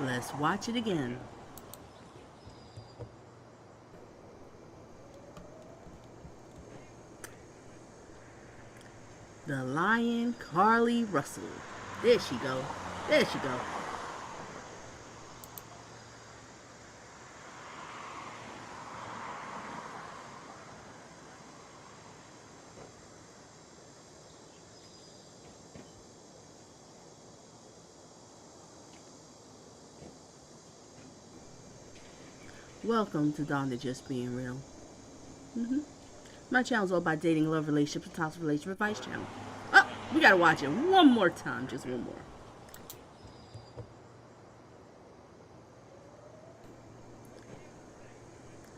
Let's watch it again. The lion, Carlee Russell. There she go. There she go. Welcome to Donna Just Being Real. My channel's all about dating, love, relationships, and toxic relationship advice channel. Oh, we gotta watch it one more time, just one more.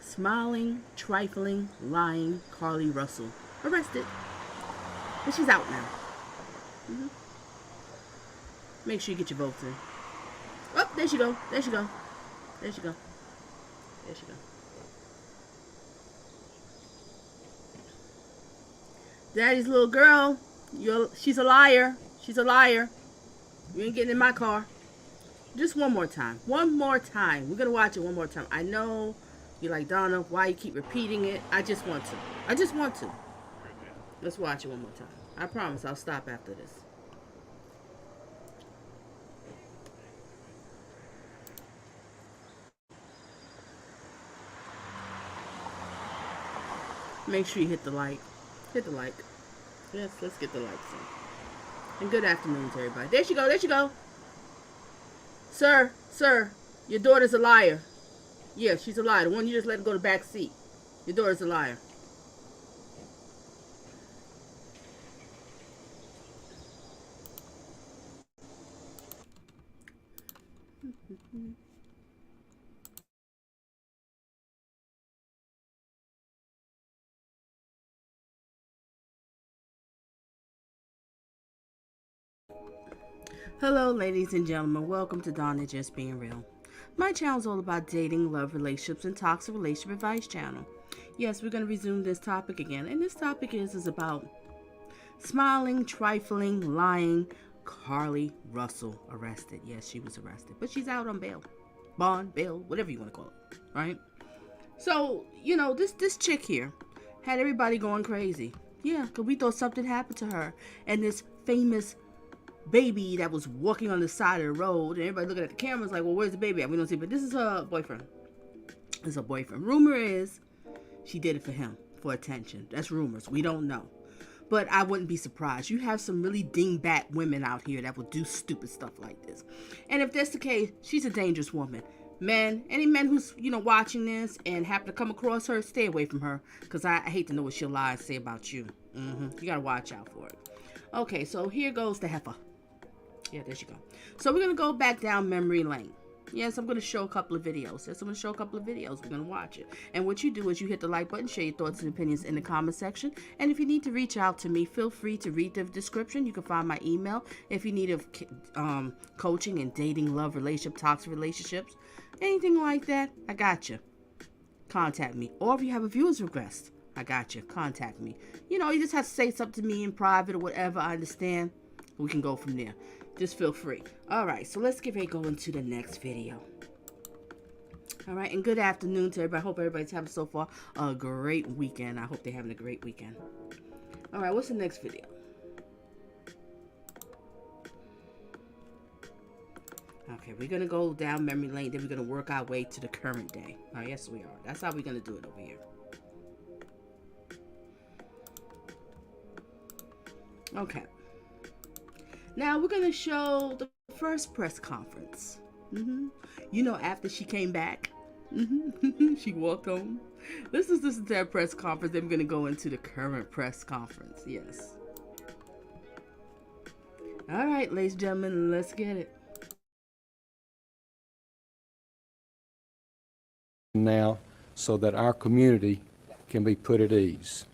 Smiling, trifling, lying, Carlee Russell. Arrested. And she's out now. Make sure you get your votes in. Oh, there she go. There she go. There she go. There she go. Daddy's little girl. She's a liar. She's a liar. You ain't getting in my car. Just one more time. One more time. We're going to watch it one more time. I know you're like, Donna, why you keep repeating it? I just want to. I just want to. Let's watch it one more time. I promise I'll stop after this. Make sure you hit the like. Hit the like. Yes, let's get the likes in. And good afternoon to everybody. There she go. There she go. Sir, your daughter's a liar. Yeah, she's a liar. The one you just let go to the back seat. Your daughter's a liar. Hello, ladies and gentlemen. Welcome to Donna Just Being Real. My channel is all about dating, love, relationships, and toxic relationship advice channel. Yes, we're going to resume this topic again. And this topic is about smiling, trifling, lying, Carlee Russell arrested. Yes, she was arrested. But she's out on bail. Bond, bail, whatever you want to call it. Right? So, you know, this chick here had everybody going crazy. Yeah, because we thought something happened to her. And this famous baby that was walking on the side of the road, and everybody looking at the cameras like, well, where's the baby at? We don't see, but this is her boyfriend. This is her boyfriend. Rumor is she did it for him, for attention. That's rumors. We don't know. But I wouldn't be surprised. You have some really dingbat women out here that will do stupid stuff like this. And if that's the case, she's a dangerous woman. Men, any men who's, you know, watching this and happen to come across her, stay away from her, because I hate to know what she'll lie and say about you. You got to watch out for it. Okay, so here goes the heifer. Yeah, there she go. So we're going to go back down memory lane. Yes, I'm going to show a couple of videos. Yes, I'm going to show a couple of videos. We're going to watch it. And what you do is you hit the like button, share your thoughts and opinions in the comment section. And if you need to reach out to me, feel free to read the description. You can find my email. If you need coaching in dating, love, relationship, toxic relationships, anything like that, I got you. Contact me. Or if you have a viewer's request, I got you. Contact me. You know, you just have to say something to me in private or whatever. I understand. We can go from there. Just feel free. Alright, so let's get ready to go into the next video. Alright, and good afternoon to everybody. I hope everybody's having so far a great weekend. I hope they're having a great weekend. Alright, what's the next video? Okay, we're going to go down memory lane. Then we're going to work our way to the current day. Oh, yes, we are. That's how we're going to do it over here. Okay. Now we're going to show the first press conference. You know, after she came back, she walked home. This is their press conference. Then we're going to go into the current press conference. Yes. All right, ladies and gentlemen, let's get it. Now, so that our community can be put at ease.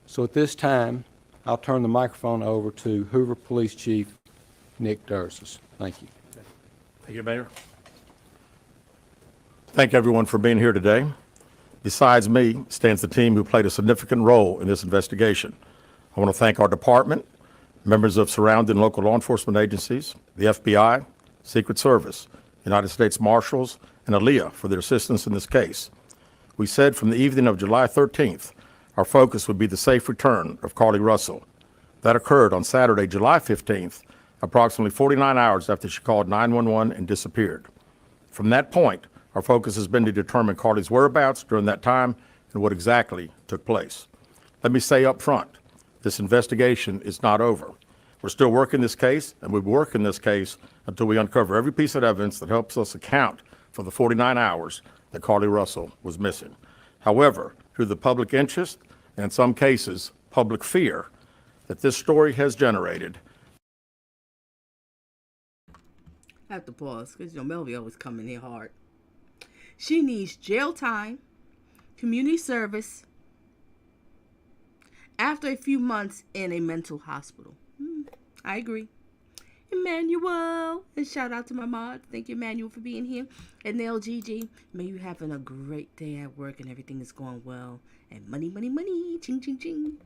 So at this time, I'll turn the microphone over to Hoover Police Chief Nick Dursas. Thank you. Thank you, Mayor. Thank everyone for being here today. Besides me stands the team who played a significant role in this investigation. I want to thank our department, members of surrounding local law enforcement agencies, the FBI, Secret Service, United States Marshals, and Aaliyah for their assistance in this case. We said from the evening of July 13th, our focus would be the safe return of Carlee Russell. That occurred on Saturday, July 15th, approximately 49 hours after she called 911 and disappeared. From that point, our focus has been to determine Carlee's whereabouts during that time and what exactly took place. Let me say up front, this investigation is not over. We're still working this case, and we'll be working this case until we uncover every piece of evidence that helps us account for the 49 hours that Carlee Russell was missing. However, through the public interest, and in some cases, public fear, that this story has generated. I have to pause because Melvie always come in here hard. She needs jail time, community service, after a few months in a mental hospital. I agree. Emmanuel, and shout out to my mod. Thank you, Emmanuel, for being here. And Nail GG, may you having a great day at work and everything is going well. And money, money, money, ching, ching, ching.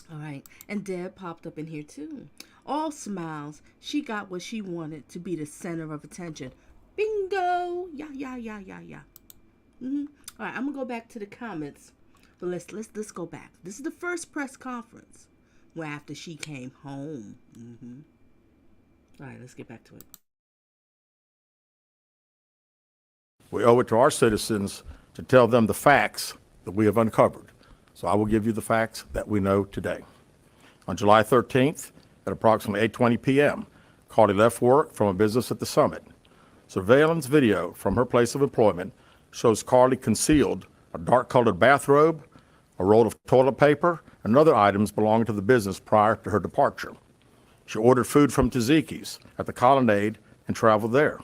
All right, and Deb popped up in here too. All smiles. She got what she wanted, to be the center of attention. Bingo! Yeah. All right, I'm gonna go back to the comments, but let's go back. This is the first press conference where after she came home. All right, let's get back to it. We owe it to our citizens to tell them the facts that we have uncovered. So I will give you the facts that we know today. On July 13th, at approximately 8:20 p.m., Carlee left work from a business at the Summit. Surveillance video from her place of employment shows Carlee concealed a dark-colored bathrobe, a roll of toilet paper, and other items belonging to the business prior to her departure. She ordered food from Tzatziki's at the Colonnade and traveled there.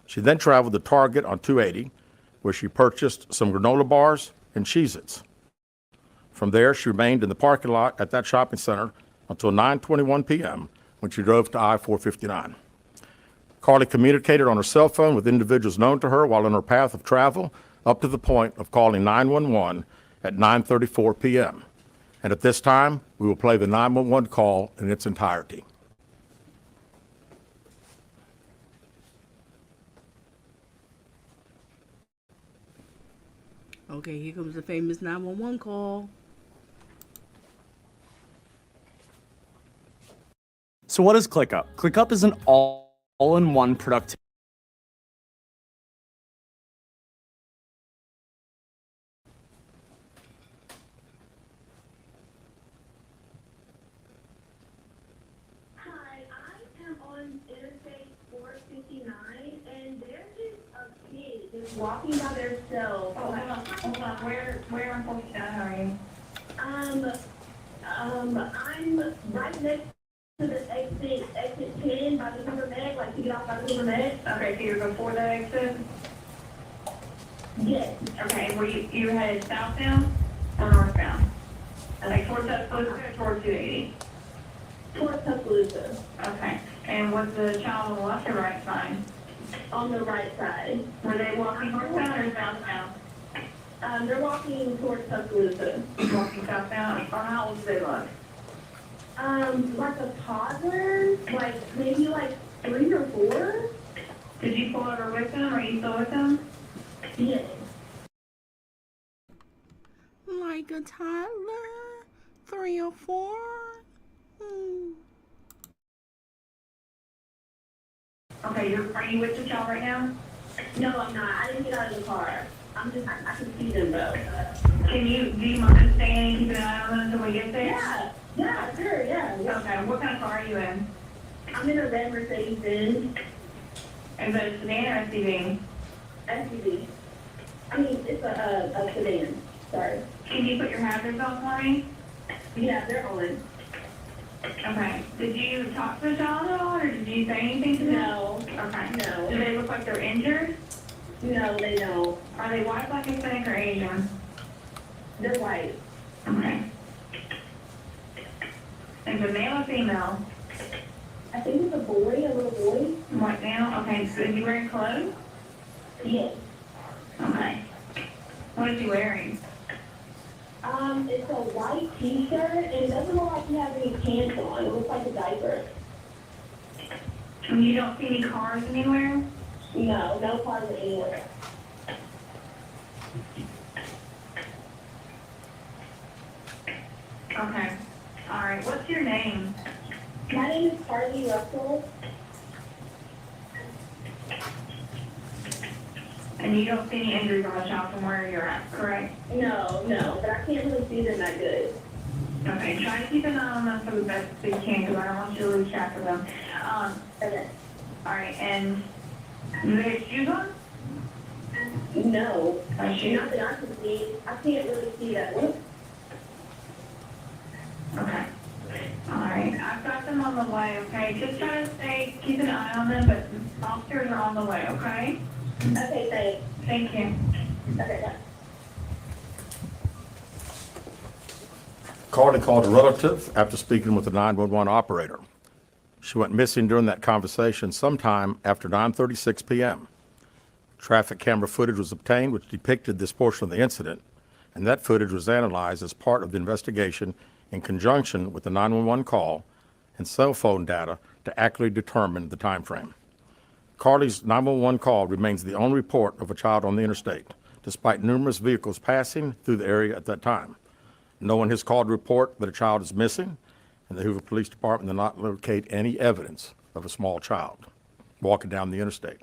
She then traveled to Target on 280, where she purchased some granola bars and Cheez-Its. From there, she remained in the parking lot at that shopping center until 9:21 p.m. when she drove to I-459. Carlee communicated on her cell phone with individuals known to her while on her path of travel up to the point of calling 911 at 9:34 p.m. And at this time, we will play the 911 call in its entirety. Okay, here comes the famous 911 call. So what is ClickUp? ClickUp is an all-in-one productivity. Hi, I am on Interstate 459, and there's just a kid just walking by themselves. Hold on. Where on 459 are you? I'm right next to the exit 10 by the Hoover Med, like to get off by the Hoover Med. Okay, so you're before the exit? Yes. Okay, were you headed southbound or northbound? Like towards Tuscaloosa or towards 280? Towards Tuscaloosa. Okay, and was the child on the left or right side? On the right side. Were they walking northbound or southbound? They're walking towards Tuscaloosa. Walking southbound, or how old do they look? Like a toddler, maybe 3 or 4. Did you pull over with them, or are you still with them? Yes. Like a toddler, 3 or 4. Okay, are you with the child right now? No, I'm not. I didn't get out of the car. I can see them though. Do you mind staying and keeping an eye on them until we get there? Yeah, sure, yeah. Okay, what kind of car are you in? I'm in a red Mercedes-Benz Is it a sedan or SUV? SUV. I mean, it's a sedan. Sorry. Can you put your hazards on for me? Yeah, they're on. Okay. Did you talk to the child at all, or did you say anything to them? No. Okay. No. Do they look like they're injured? No, they don't. Are they white, black, Hispanic, or Asian? They're white. Okay. Is it male or female? I think it's a boy, a little boy. White male? Okay, so is he wearing clothes? Yes. Okay. What is he wearing? It's a white t-shirt, and it doesn't look like he has any pants on. It looks like a diaper. And you don't see any cars anywhere? No, no cars were anywhere. Okay. All right. What's your name? My name is Carlee Russell. And you don't see any injuries on the child from where you're at, correct? No, but I can't really see them that good. Okay. Try to keep an eye on them for the best that you can, because I don't want you to lose track of them. Okay. All right. And do they have shoes on? No, Are shoes? not that I can see. I can't really see that one. Okay. All right. I've got them on the way, okay? Just try to keep an eye on them, but officers are on the way, okay? Okay, thanks. Thank you. Okay, bye. Carlee called a relative after speaking with the 911 operator. She went missing during that conversation sometime after 9:36 p.m. Traffic camera footage was obtained which depicted this portion of the incident, and that footage was analyzed as part of the investigation in conjunction with the 911 call and cell phone data to accurately determine the time frame. Carlee's 911 call remains the only report of a child on the interstate, despite numerous vehicles passing through the area at that time. No one has called to report that a child is missing, and the Hoover Police Department did not locate any evidence of a small child walking down the interstate.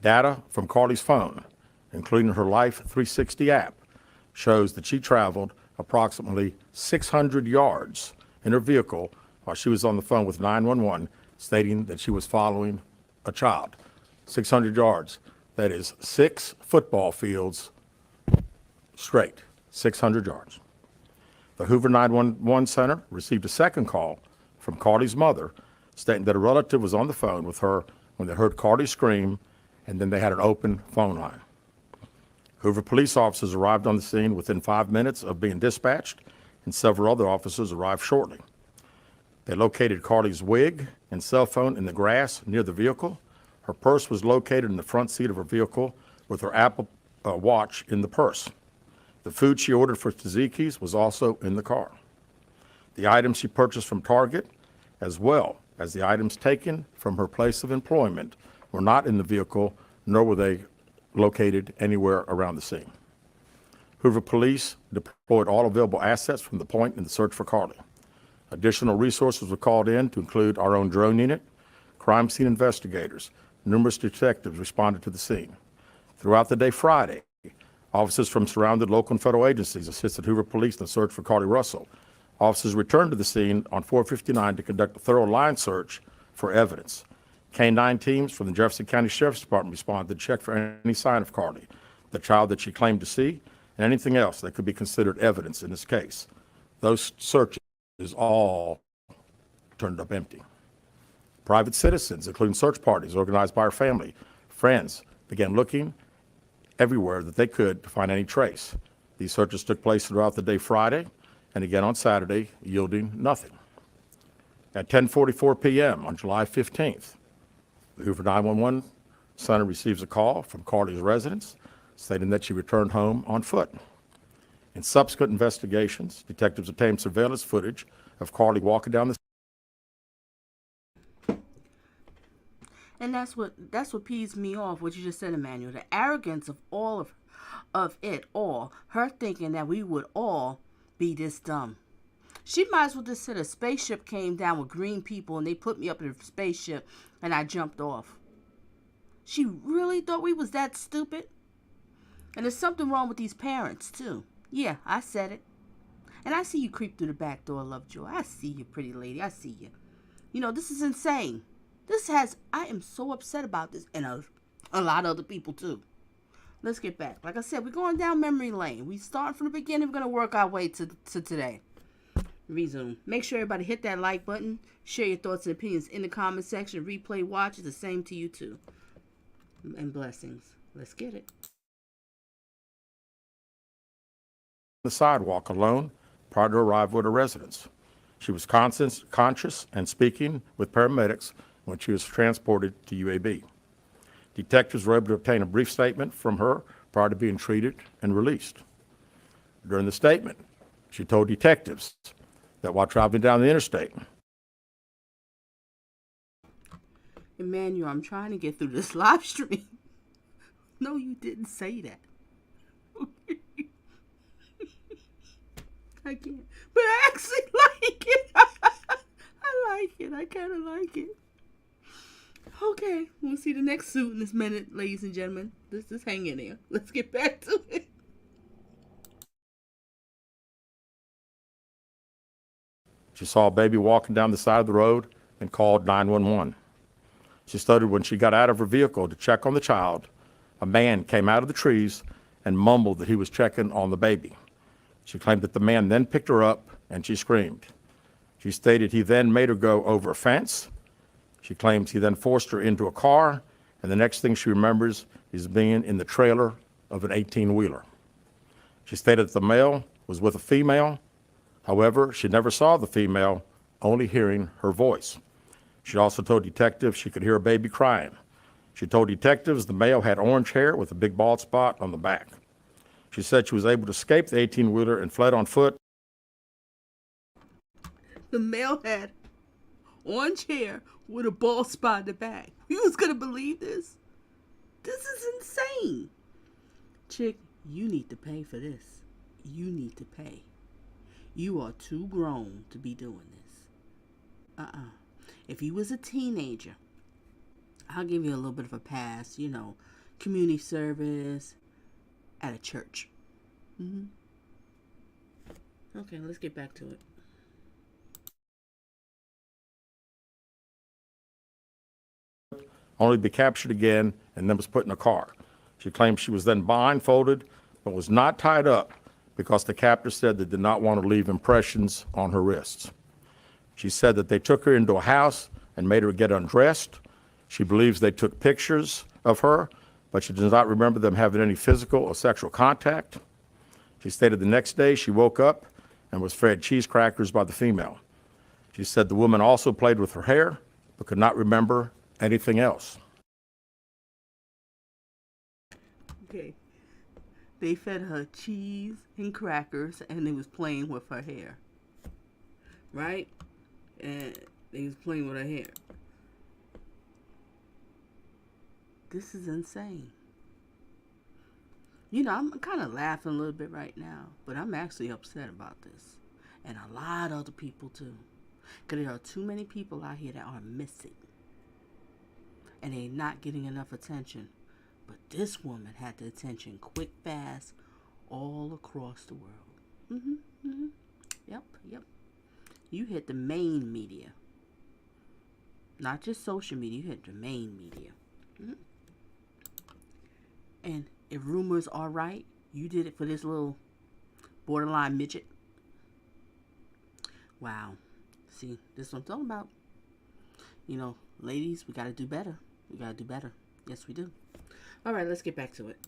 Data from Carlee's phone, including her Life 360 app, shows that she traveled approximately 600 yards in her vehicle while she was on the phone with 911, stating that she was following a child. 600 yards. That is 6 football fields straight, 600 yards. The Hoover 911 Center received a second call from Carlee's mother stating that a relative was on the phone with her when they heard Carlee scream, and then they had an open phone line. Hoover police officers arrived on the scene within 5 minutes of being dispatched, and several other officers arrived shortly. They located Carlee's wig and cell phone in the grass near the vehicle. Her purse was located in the front seat of her vehicle with her Apple Watch in the purse. The food she ordered for Tzatziki's was also in the car. The items she purchased from Target, as well as the items taken from her place of employment, were not in the vehicle, nor were they located anywhere around the scene. Hoover police deployed all available assets from the point in the search for Carlee. Additional resources were called in to include our own drone unit, crime scene investigators. Numerous detectives responded to the scene. Throughout the day Friday, officers from surrounding local and federal agencies assisted Hoover police in the search for Carlee Russell. Officers returned to the scene on 459 to conduct a thorough line search for evidence. K-9 teams from the Jefferson County Sheriff's Department responded to check for any sign of Carlee, the child that she claimed to see, and anything else that could be considered evidence in this case. Those searches all turned up empty. Private citizens, including search parties organized by her family, friends, began looking everywhere that they could to find any trace. These searches took place throughout the day Friday and again on Saturday, yielding nothing. At 10:44 p.m. on July 15th, the Hoover 911 Center receives a call from Carlee's residence stating that she returned home on foot. In subsequent investigations, detectives obtained surveillance footage of Carlee walking down the And that's what pees me off, what you just said, Emmanuel. The arrogance of all of it all. Her thinking that we would all be this dumb. She might as well just said a spaceship came down with green people and they put me up in a spaceship and I jumped off. She really thought we was that stupid? And there's something wrong with these parents, too. Yeah, I said it. And I see you creep through the back door, Lovejoy. I see you, pretty lady. I see you. You know, this is insane. I am so upset about this, and a lot of other people too. Let's get back. Like I said, we're going down memory lane. We start from the beginning. We're going to work our way to today. Resume. Make sure everybody hit that like button. Share your thoughts and opinions in the comment section. Replay, watch. It's the same to you too. And blessings. Let's get it. the sidewalk alone prior to arrival at her residence. She was conscious and speaking with paramedics when she was transported to UAB. Detectives were able to obtain a brief statement from her prior to being treated and released. During the statement, she told detectives that while traveling down the interstate, Emmanuel, I'm trying to get through this live stream. No, you didn't say that. I can't. But I actually like it. I like it. I kind of like it. Okay, we'll see the next suit in this minute, ladies and gentlemen. Let's just hang in there. Let's get back to it. She saw a baby walking down the side of the road and called 911. She stated when she got out of her vehicle to check on the child, a man came out of the trees and mumbled that he was checking on the baby. She claimed that the man then picked her up and she screamed. She stated he then made her go over a fence. She claims he then forced her into a car, and the next thing she remembers is being in the trailer of an 18-wheeler. She stated that the male was with a female. However, she never saw the female, only hearing her voice. She also told detectives she could hear a baby crying. She told detectives the male had orange hair with a big bald spot on the back. She said she was able to escape the 18-wheeler and fled on foot. The male had orange hair with a bald spot in the back. You was gonna believe this? This is insane. Chick, you need to pay for this. You need to pay. You are too grown to be doing this. If you was a teenager, I'll give you a little bit of a pass, community service at a church. Okay, let's get back to it. Only to be captured again and then was put in a car. She claims she was then blindfolded but was not tied up because the captor said they did not want to leave impressions on her wrists. She said that they took her into a house and made her get undressed. She believes they took pictures of her, but she does not remember them having any physical or sexual contact. She stated the next day she woke up and was fed cheese crackers by the female. She said the woman also played with her hair but could not remember anything else. Okay. They fed her cheese and crackers and they was playing with her hair. Right? And they was playing with her hair. This is insane. I'm kind of laughing a little bit right now, but I'm actually upset about this. And a lot of other people too. Because there are too many people out here that are missing. And they're not getting enough attention. But this woman had the attention quick, fast, all across the world. Yep. You hit the main media. Not just social media, you hit the main media. And if rumors are right, you did it for this little borderline midget. Wow. See, this is what I'm talking about. Ladies, we got to do better. We got to do better. Yes, we do. All right, let's get back to it.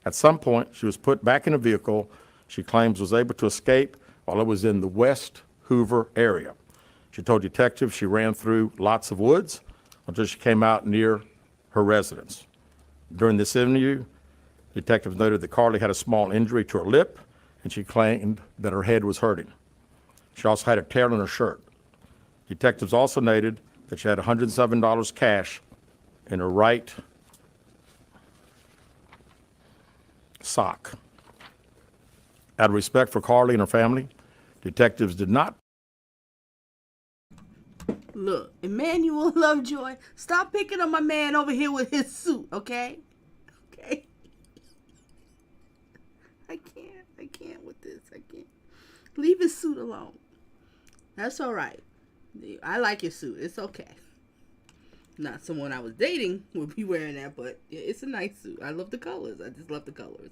At some point, she was put back in a vehicle she claims was able to escape while it was in the West Hoover area. She told detectives she ran through lots of woods until she came out near her residence. During this interview, detectives noted that Carlee had a small injury to her lip, and she claimed that her head was hurting. She also had a tear in her shirt. Detectives also noted that she had $107 cash in her right sock. Out of respect for Carlee and her family, detectives did not. Look, Emmanuel Lovejoy, stop picking on my man over here with his suit, okay? Okay. I can't with this. I can't. Leave his suit alone. That's all right. I like your suit. It's okay. Not someone I was dating would be wearing that, but it's a nice suit. I love the colors. I just love the colors.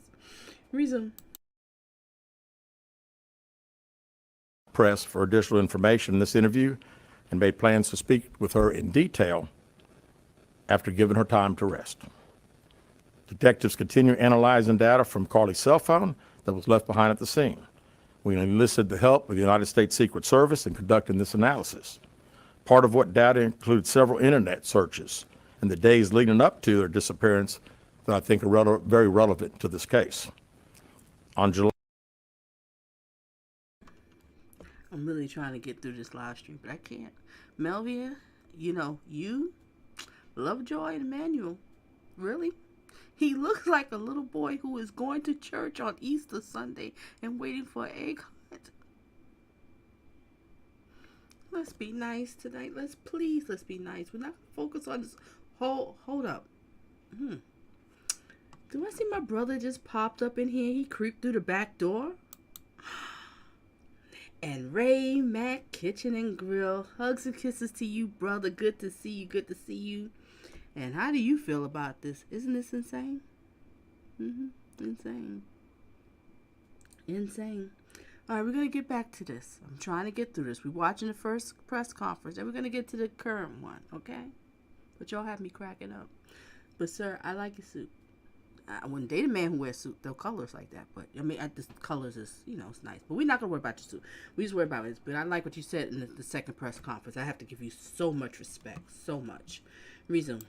Reason. Press for additional information in this interview and made plans to speak with her in detail after giving her time to rest. Detectives continue analyzing data from Carlee's cell phone that was left behind at the scene. We enlisted the help of the United States Secret Service in conducting this analysis. Part of what data includes several internet searches in the days leading up to their disappearance that I think are very relevant to this case. On July I'm really trying to get through this live stream, but I can't. Melvia, you, Lovejoy, and Emmanuel, really? He looks like a little boy who is going to church on Easter Sunday and waiting for an egg hunt. Let's be nice tonight. Let's be nice. We're not going to focus on this. Hold up. Do I see my brother just popped up in here? He creeped through the back door. And Ray, Mac, Kitchen and Grill. Hugs and kisses to you, brother. Good to see you. Good to see you. And how do you feel about this? Isn't this insane? Insane. Insane. All right, we're going to get back to this. I'm trying to get through this. We're watching the first press conference, and we're going to get to the current one, okay? But y'all have me cracking up. But, sir, I like your suit. I wouldn't date a man who wears suit, though, colors like that. But, I mean, the colors is, it's nice. But we're not going to worry about your suit. We just worry about it. But I like what you said in the second press conference. I have to give you so much respect. So much. Resume.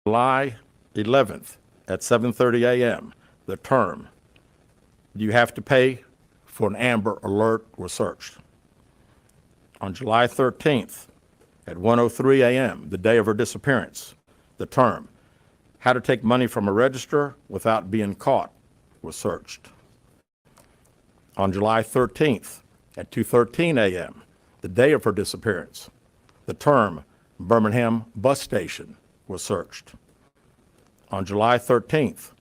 July 11th at 7:30 a.m., the term you have to pay for an Amber Alert was searched. On July 13th at 1:03 a.m., the day of her disappearance, the term how to take money from a register without being caught was searched. On July 13th at 2:13 a.m., the day of her disappearance, the term Birmingham bus station was searched. On July 13th,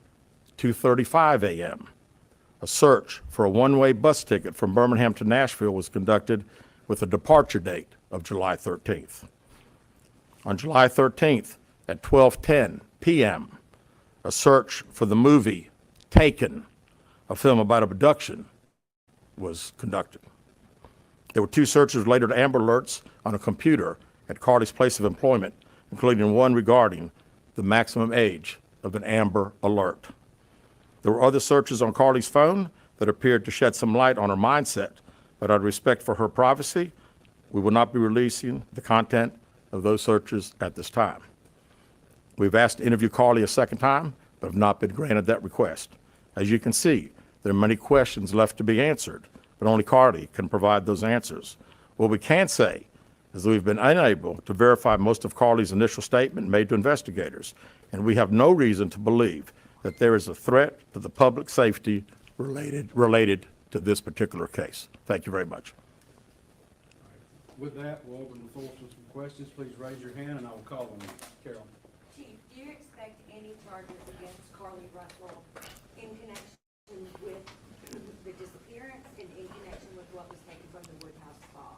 2:35 a.m., a search for a one-way bus ticket from Birmingham to Nashville was conducted with a departure date of July 13th. On July 13th at 12:10 p.m., a search for the movie Taken, a film about abduction, was conducted. There were 2 searches related to Amber Alerts on a computer at Carlee's place of employment, including one regarding the maximum age of an Amber Alert. There were other searches on Carlee's phone that appeared to shed some light on her mindset, but out of respect for her privacy, we will not be releasing the content of those searches at this time. We've asked to interview Carlee a second time, but have not been granted that request. As you can see, there are many questions left to be answered, but only Carlee can provide those answers. What we can say is that we've been unable to verify most of Carlee's initial statement made to investigators, and we have no reason to believe that there is a threat to the public safety related to this particular case. Thank you very much. With that, we'll open the floor to some questions. Please raise your hand and I will call on you. Carol. Chief, do you expect any charges against Carlee Russell in connection with the disappearance and in connection with what was taken from the Woodhouse spa?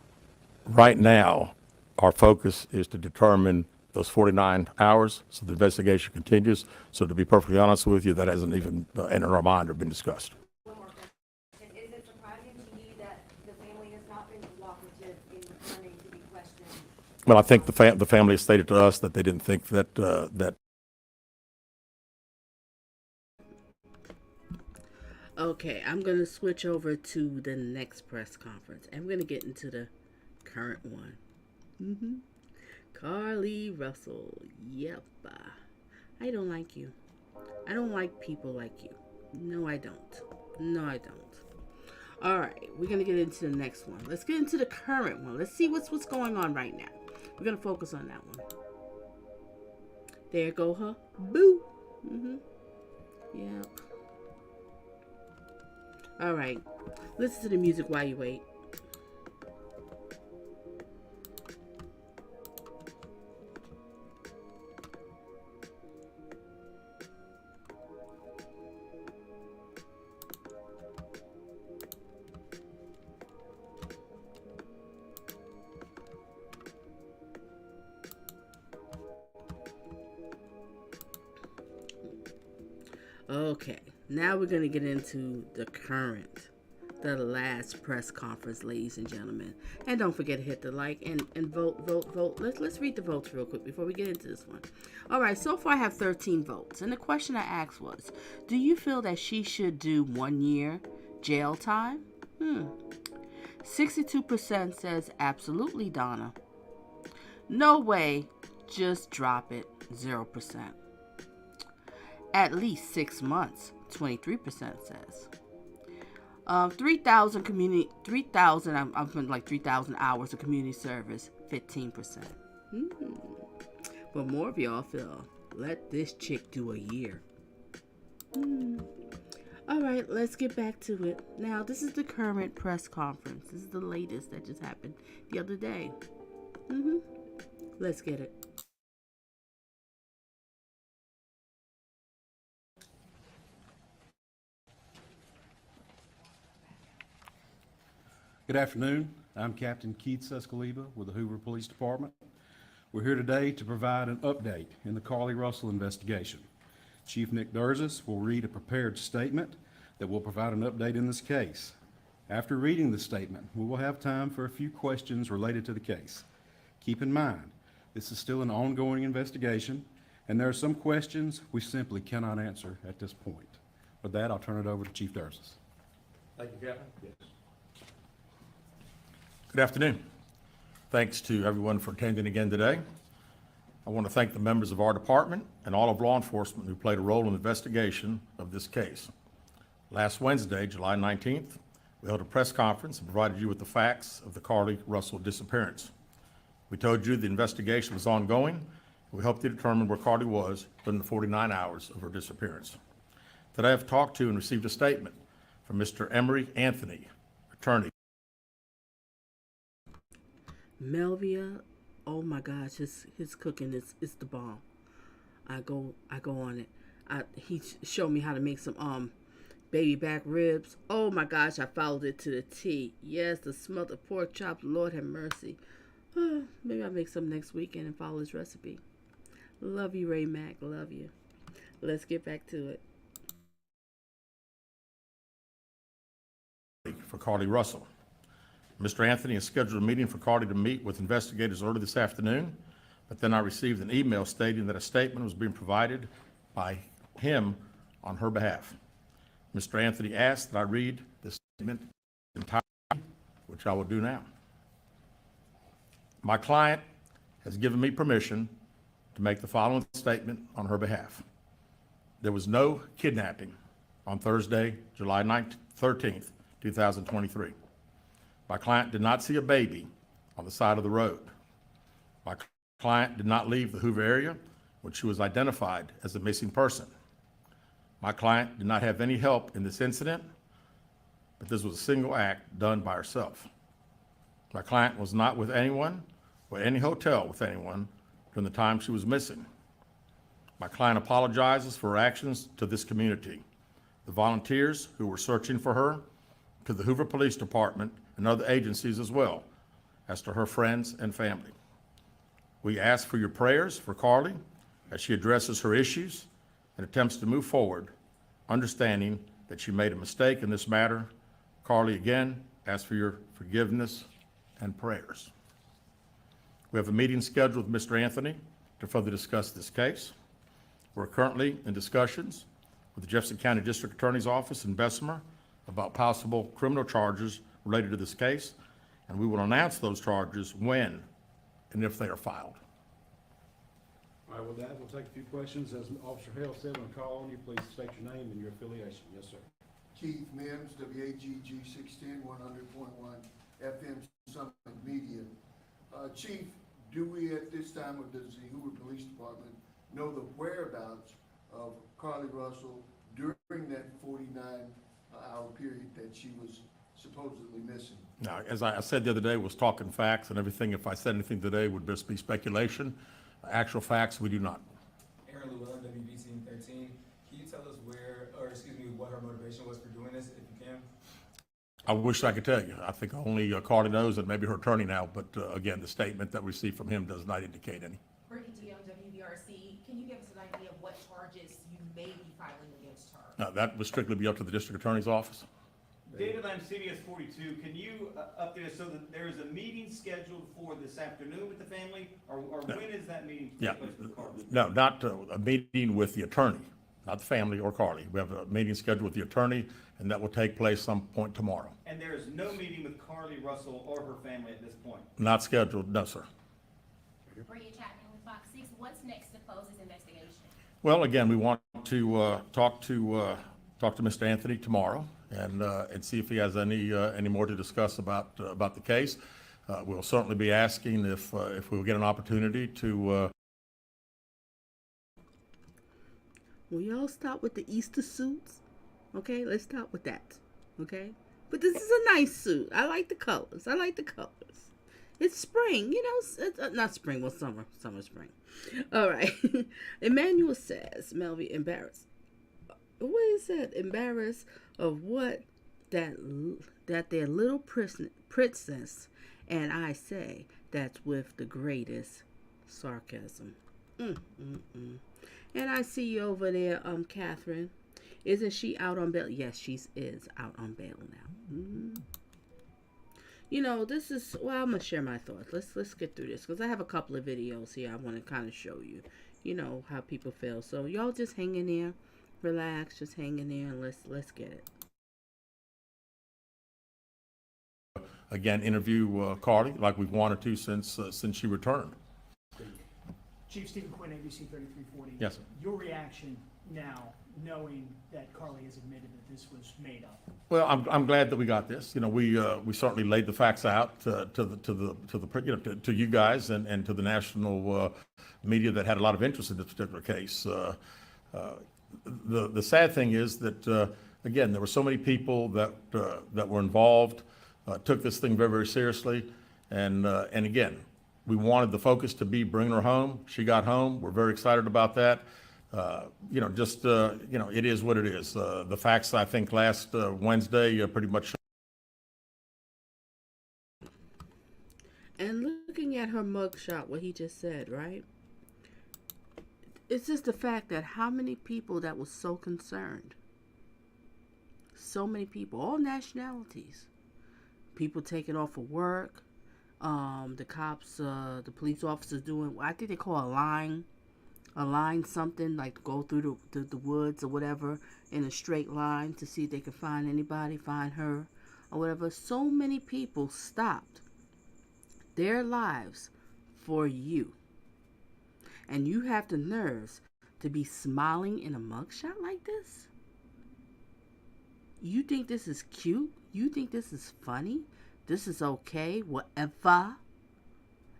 Right now, our focus is to determine those 49 hours, so the investigation continues. So to be perfectly honest with you, that hasn't even entered our mind or been discussed. One more question. Is it surprising to you that the family has not been cooperative in returning to be questioned? Well, I think the family has stated to us that they didn't think that that. Okay, I'm going to switch over to the next press conference. I'm going to get into the current one. Carlee Russell. Yep. I don't like you. I don't like people like you. No, I don't. No, I don't. All right, we're going to get into the next one. Let's get into the current one. Let's see what's going on right now. We're going to focus on that one. There go her. Boo. Yep. All right. Listen to the music while you wait. Okay, now we're going to get into the last press conference, ladies and gentlemen. And don't forget to hit the like and vote. Let's read the votes real quick before we get into this one. All right, so far I have 13 votes. And the question I asked was, do you feel that she should do 1 year jail time? 62% says absolutely, Donna. No way, just drop it, 0%. At least 6 months, 23% says. 3,000, I've been like 3,000 hours of community service, 15%. But more of y'all feel, let this chick do a year. All right, let's get back to it. Now, this is the current press conference. This is the latest that just happened the other day. Let's get it. Good afternoon. I'm Captain Keith Sescaliba with the Hoover Police Department. We're here today to provide an update in the Carlee Russell investigation. Chief Nick Durzis will read a prepared statement that will provide an update in this case. After reading the statement, we will have time for a few questions related to the case. Keep in mind, this is still an ongoing investigation, and there are some questions we simply cannot answer at this point. With that, I'll turn it over to Chief Durzis. Thank you, Captain. Yes. Good afternoon. Thanks to everyone for attending again today. I want to thank the members of our department and all of law enforcement who played a role in the investigation of this case. Last Wednesday, July 19th, we held a press conference and provided you with the facts of the Carlee Russell disappearance. We told you the investigation was ongoing, and we helped you determine where Carlee was during the 49 hours of her disappearance. Today I've talked to and received a statement from Mr. Emery Anthony, attorney. Melvia, oh my gosh, his cooking is the bomb. I go on it. He showed me how to make some baby back ribs. Oh my gosh, I followed it to the T. Yes, the smothered pork chops. Lord have mercy. Maybe I'll make some next weekend and follow his recipe. Love you, Ray Mac. Love you. Let's get back to it. For Carlee Russell. Mr. Anthony has scheduled a meeting for Carlee to meet with investigators early this afternoon, but then I received an email stating that a statement was being provided by him on her behalf. Mr. Anthony asked that I read the statement entirely, which I will do now. My client has given me permission to make the following statement on her behalf. There was no kidnapping on Thursday, July 13th, 2023. My client did not see a baby on the side of the road. My client did not leave the Hoover area when she was identified as a missing person. My client did not have any help in this incident, but this was a single act done by herself. My client was not with anyone or any hotel with anyone during the time she was missing. My client apologizes for her actions to this community, the volunteers who were searching for her, to the Hoover Police Department and other agencies as well, as to her friends and family. We ask for your prayers for Carlee as she addresses her issues and attempts to move forward, understanding that she made a mistake in this matter. Carlee, again, asks for your forgiveness and prayers. We have a meeting scheduled with Mr. Anthony to further discuss this case. We're currently in discussions with the Jefferson County District Attorney's Office in Bessemer about possible criminal charges related to this case, and we will announce those charges when and if they are filed. All right, with that, we'll take a few questions. As Officer Hale said, when I call on you, please state your name and your affiliation. Yes, sir. Keith Mims, WAGG 610, 100.1 FM Summit Media. Chief, do we at this time, or does the Hoover Police Department know the whereabouts of Carlee Russell during that 49-hour period that she was supposedly missing? Now, as I said the other day, was talking facts and everything. If I said anything today, it would just be speculation. Actual facts, we do not. Aaron Llewellyn, WBC 13. Can you tell us what her motivation was for doing this, if you can? I wish I could tell you. I think only Carlee knows, and maybe her attorney now, but again, the statement that we received from him does not indicate any. Brittany Dion, WBRC. Can you give us an idea of what charges you may be filing against her? Now, that would strictly be up to the district attorney's office. David Lamb, CBS 42, can you update us so that there is a meeting scheduled for this afternoon with the family, or No. when is that meeting? Yeah, taking place with Carlee? no, not a meeting with the attorney, not the family or Carlee. We have a meeting scheduled with the attorney, and that will take place some point tomorrow. And there is no meeting with Carlee Russell or her family at this point? Not scheduled, no, sir. Bria Chapman with Fox 6. What's next to close this investigation? Well, again, we want to talk to Mr. Anthony tomorrow and see if he has any more to discuss about the case. We'll certainly be asking if we'll get an opportunity to. Will y'all stop with the Easter suits? Okay, let's stop with that. Okay? But this is a nice suit. I like the colors. It's spring, you know, it's, not spring, well, summer, spring. All right. Emmanuel says, Melvie, embarrassed. What is that? Embarrassed of what? That their little princess, and I say that's with the greatest sarcasm. And I see you over there, Catherine. Isn't she out on bail? Yes, she is out on bail now. You know, this is, well, I'm going to share my thoughts. Let's get through this, because I have a couple of videos here I want to kind of show you, you know, how people feel. So y'all just hang in there, relax, just hang in there, and let's get it. Again, interview Carlee like we've wanted to since she returned. Chief Stephen Quinn, ABC 3340. Yes, sir. Your reaction now, knowing that Carlee has admitted that this was made up? Well, I'm glad that we got this. You know, we certainly laid the facts out to you guys and to the national media that had a lot of interest in this particular case. The sad thing is that again, there were so many people that were involved, took this thing very, very seriously, and again, we wanted the focus to be bringing her home. She got home. We're very excited about that. You know, just, you know, it is what it is. The facts, I think, last Wednesday pretty much. And looking at her mugshot, what he just said, right? It's just the fact that how many people that was so concerned. So many people, all nationalities. People taking off of work. The cops, the police officers doing, I think they call a line something, like go through the woods or whatever in a straight line to see if they can find anybody, find her or whatever. So many people stopped their lives for you. And you have the nerves to be smiling in a mugshot like this? You think this is cute? You think this is funny? This is okay, whatever,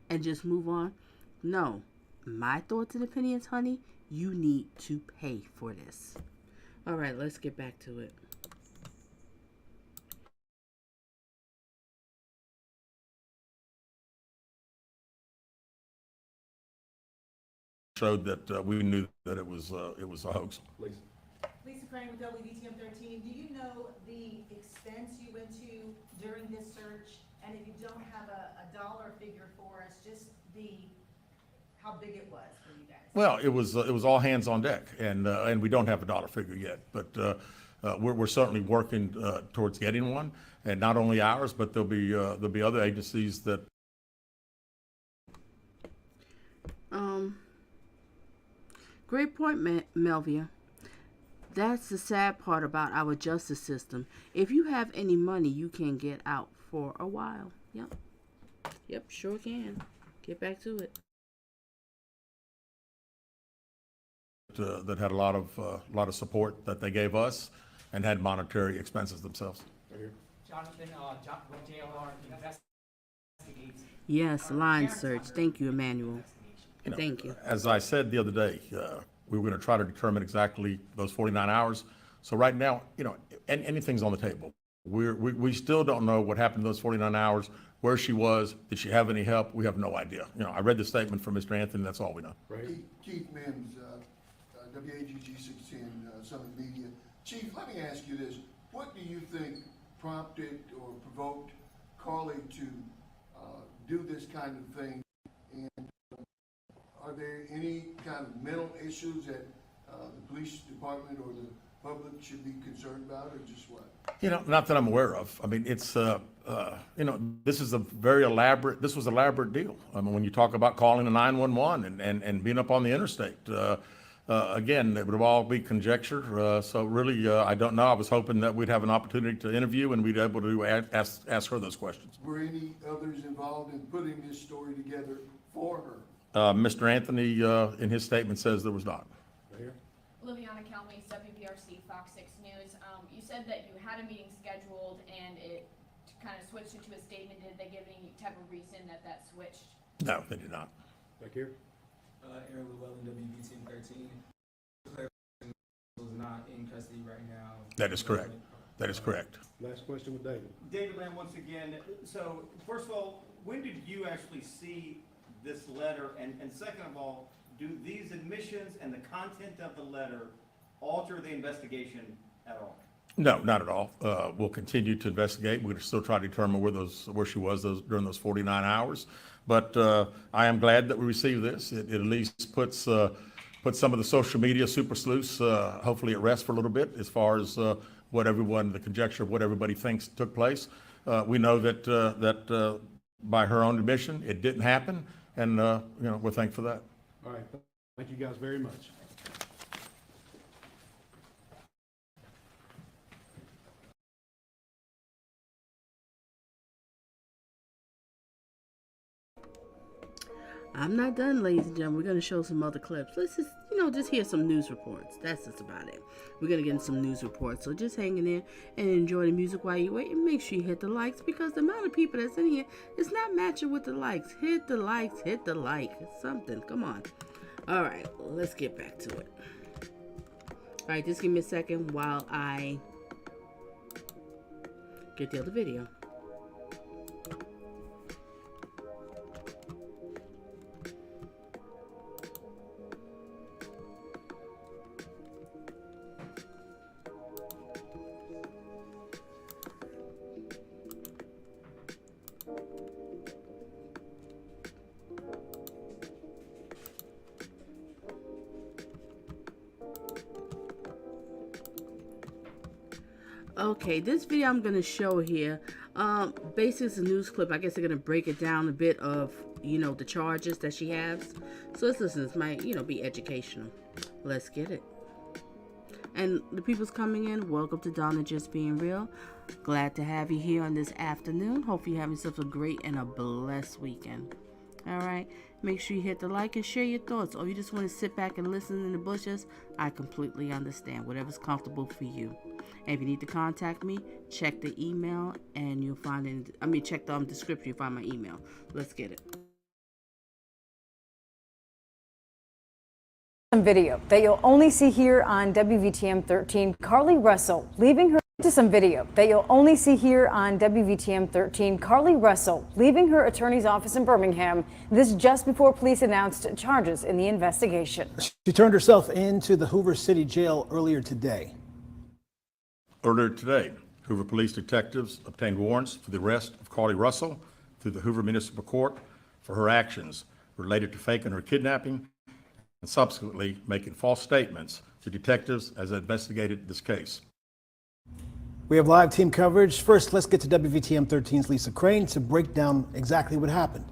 and just move on? No. My thoughts and opinions, honey, you need to pay for this. All right, let's get back to it. Showed that we knew that it was a hoax. Lisa Crane with WDTM 13. Do you know the expense you went to during this search? And if you don't have a dollar figure for us, just how big it was for you guys? Well, it was all hands on deck, and we don't have a dollar figure yet, but we're certainly working towards getting one, and not only ours, but there'll be other agencies that. Great point, Melvia. That's the sad part about our justice system. If you have any money, you can get out for a while. Yep, sure can. Get back to it. That had a lot of support that they gave us, and had monetary expenses themselves. Jonathan, JLR investigates. Yes, line search. Thank you, Emmanuel. You know, thank you. As I said the other day, we were going to try to determine exactly those 49 hours. So right now, you know, anything's on the table. We still don't know what happened to those 49 hours, where she was, did she have any help? We have no idea. You know, I read the statement from Mr. Anthony, that's all we know. Keith Mims, WAGG 610, Summit Media. Chief, let me ask you this. What do you think prompted or provoked Carlee to do this kind of thing? And are there any kind of mental issues that the police department or the public should be concerned about, or just what? You know, not that I'm aware of. I mean, it's, you know, this was an elaborate deal. I mean, when you talk about calling a 911 and being up on the interstate, again, it would all be conjecture. So really, I don't know. I was hoping that we'd have an opportunity to interview and we'd be able to ask her those questions. Were any others involved in putting this story together for her? Mr. Anthony, in his statement, says there was not. Liliana Calmes, WPRC, Fox 6 News. You said that you had a meeting scheduled and it kind of switched into a statement. Did they give any type of reason that switched? No, they did not. Back here. Aaron Llewellyn, WBTM 13. Was not in custody right now. That is correct. That is correct. Last question with David. David Lamb, once again, so first of all, when did you actually see this letter? And second of all, do these admissions and the content of the letter alter the investigation at all? No, not at all. We'll continue to investigate. We're going to still try to determine where she was during those 49 hours. But I am glad that we received this. It at least puts some of the social media super sleuths hopefully at rest for a little bit as far as the conjecture of what everybody thinks took place. We know that by her own admission, it didn't happen, and we're thankful for that. All right. Thank you guys very much. I'm not done, ladies and gentlemen. We're going to show some other clips. Let's just hear some news reports. That's just about it. We're going to get into some news reports. So just hang in there and enjoy the music while you wait. And make sure you hit the likes, because the amount of people that's in here is not matching with the likes. Hit the likes. Hit the like. It's something. Come on. All right. Let's get back to it. All right. Just give me a second while I get the other video. Okay, this video I'm going to show here, basically it's a news clip. I guess they're going to break it down a bit of, the charges that she has. So let's listen. This might, be educational. Let's get it. And the people's coming in, welcome to Donna Just Being Real. Glad to have you here on this afternoon. Hope you have yourself a great and a blessed weekend. All right, make sure you hit the like and share your thoughts, or you just want to sit back and listen in the bushes. I completely understand. Whatever's comfortable for you. And if you need to contact me, check the email and you'll find it. Check the description, you'll find my email. Let's get it. Some video that you'll only see here on WVTM 13. Carlee Russell leaving her to some video that you'll only see here on WVTM 13. Carlee Russell leaving her attorney's office in Birmingham. This just before police announced charges in the investigation. She turned herself into the Hoover City Jail earlier today. Earlier today, Hoover police detectives obtained warrants for the arrest of Carlee Russell through the Hoover Municipal Court for her actions related to faking her kidnapping and subsequently making false statements to detectives as they investigated this case. We have live team coverage. First, let's get to WVTM 13's Lisa Crane to break down exactly what happened.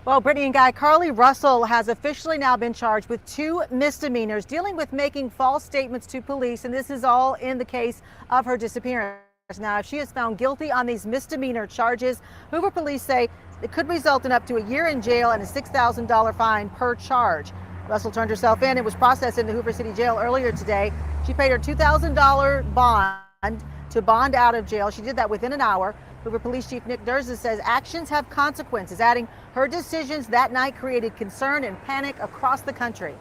Well, Brittany and Guy, Carlee Russell has officially now been charged with 2 misdemeanors dealing with making false statements to police, and this is all in the case of her disappearance. Now, if she is found guilty on these misdemeanor charges, Hoover police say it could result in up to a year in jail and a $6,000 fine per charge. Russell turned herself in and was processed in the Hoover City Jail earlier today. She paid her $2,000 bond to bond out of jail. She did that within an hour. Hoover Police Chief Nick Durza says actions have consequences, adding her decisions that night created concern and panic across the country.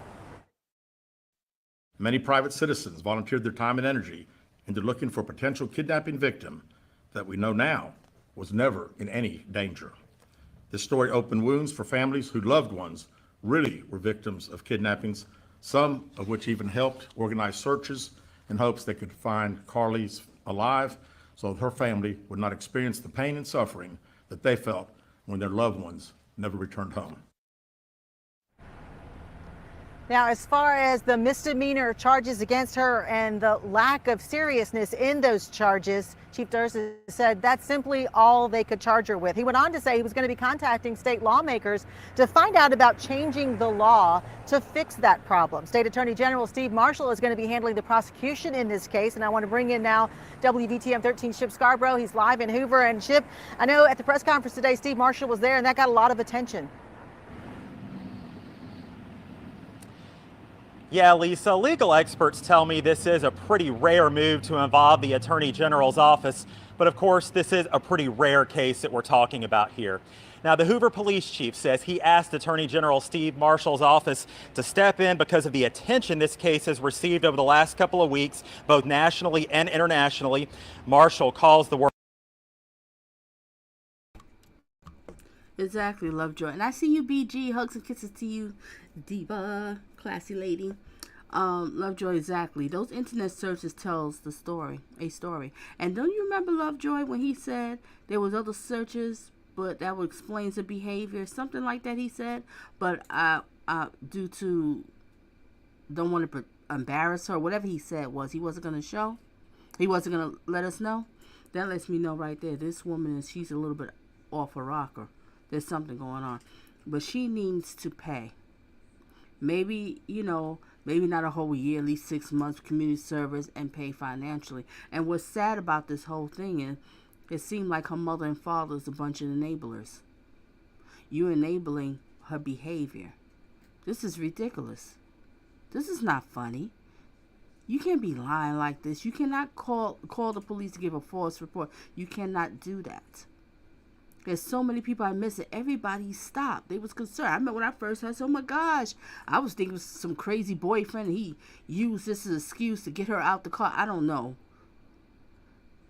Many private citizens volunteered their time and energy into looking for a potential kidnapping victim that we know now was never in any danger. This story opened wounds for families whose loved ones really were victims of kidnappings, some of which even helped organize searches in hopes they could find Carlee's alive so her family would not experience the pain and suffering that they felt when their loved ones never returned home. Now, as far as the misdemeanor charges against her and the lack of seriousness in those charges, Chief Durza said that's simply all they could charge her with. He went on to say he was going to be contacting state lawmakers to find out about changing the law to fix that problem. State Attorney General Steve Marshall is going to be handling the prosecution in this case, and I want to bring in now WVTM 13 Ship Scarborough. He's live in Hoover. And Ship, I know at the press conference today, Steve Marshall was there, and that got a lot of attention. Yeah, Lisa, legal experts tell me this is a pretty rare move to involve the Attorney General's office, but of course, this is a pretty rare case that we're talking about here. Now, the Hoover Police Chief says he asked Attorney General Steve Marshall's office to step in because of the attention this case has received over the last couple of weeks, both nationally and internationally. Marshall calls the work. Exactly, Lovejoy. And I see you, BG. Hugs and kisses to you, diva, classy lady. Lovejoy, exactly. Those internet searches tells the story, a story. And don't you remember Lovejoy when he said there was other searches, but that would explain the behavior, something like that he said. But due to don't want to embarrass her, whatever he said was he wasn't going to show. He wasn't going to let us know. That lets me know right there. This woman she's a little bit off a rocker. There's something going on. But she needs to pay. Maybe, maybe not a whole year, at least 6 months community service and pay financially. And what's sad about this whole thing is it seemed like her mother and father is a bunch of enablers. You're enabling her behavior. This is ridiculous. This is not funny. You can't be lying like this. You cannot call the police to give a false report. You cannot do that. There's so many people I miss it. Everybody stopped. They was concerned. I remember when I first heard, oh my gosh, I was thinking it was some crazy boyfriend. And he used this as an excuse to get her out the car. I don't know.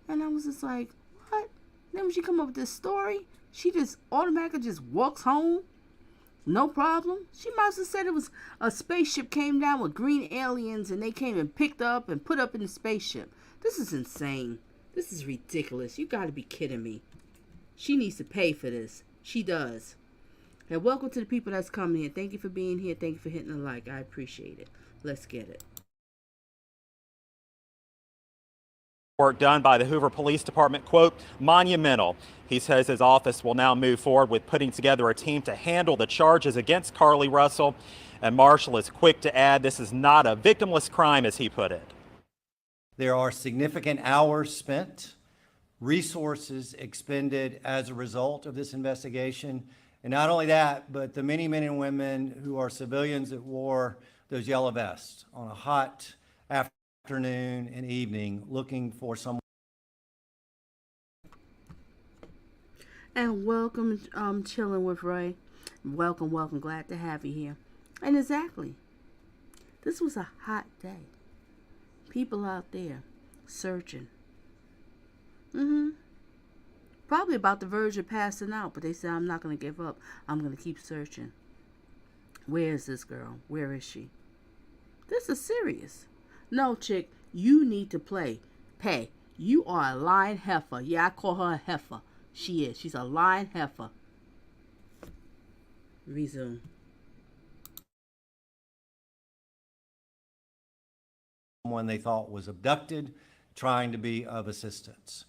And I was just like, what? Then when she come up with this story, she just automatically just walks home. No problem. She might have said it was a spaceship came down with green aliens and they came and picked her up and put up in the spaceship. This is insane. This is ridiculous. You got to be kidding me. She needs to pay for this. She does. And welcome to the people that's coming here. Thank you for being here. Thank you for hitting the like. I appreciate it. Let's get it. Work done by the Hoover Police Department, quote, monumental. He says his office will now move forward with putting together a team to handle the charges against Carlee Russell. And Marshall is quick to add this is not a victimless crime, as he put it. There are significant hours spent, resources expended as a result of this investigation. And not only that, but the many men and women who are civilians that wore those yellow vests on a hot afternoon and evening looking for someone. And welcome, Chilling with Ray. Welcome, welcome. Glad to have you here. And exactly, this was a hot day. People out there searching. Probably about the verge of passing out, but they said, I'm not going to give up. I'm going to keep searching. Where is this girl? Where is she? This is serious. No, chick, you need to pay. You are a lying heifer. Yeah, I call her a heifer. She is. She's a lying heifer. Resume. Someone they thought was abducted, trying to be of assistance.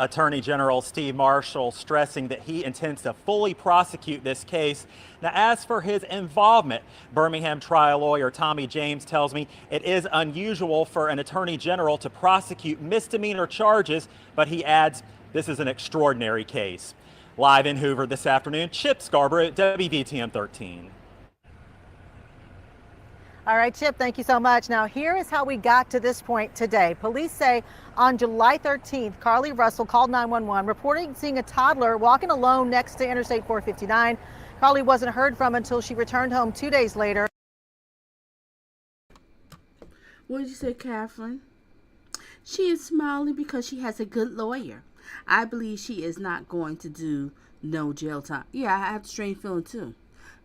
Attorney General Steve Marshall stressing that he intends to fully prosecute this case. Now, as for his involvement, Birmingham trial lawyer Tommy James tells me it is unusual for an attorney general to prosecute misdemeanor charges, but he adds this is an extraordinary case. Live in Hoover this afternoon, Chip Scarborough, WVTM 13. All right, Chip, thank you so much. Now, here is how we got to this point today. Police say on July 13th, Carlee Russell called 911, reporting seeing a toddler walking alone next to Interstate 459. Carlee wasn't heard from until she returned home 2 days later. What did you say, Catherine? She is smiling because she has a good lawyer. I believe she is not going to do no jail time. Yeah, I have a strange feeling too.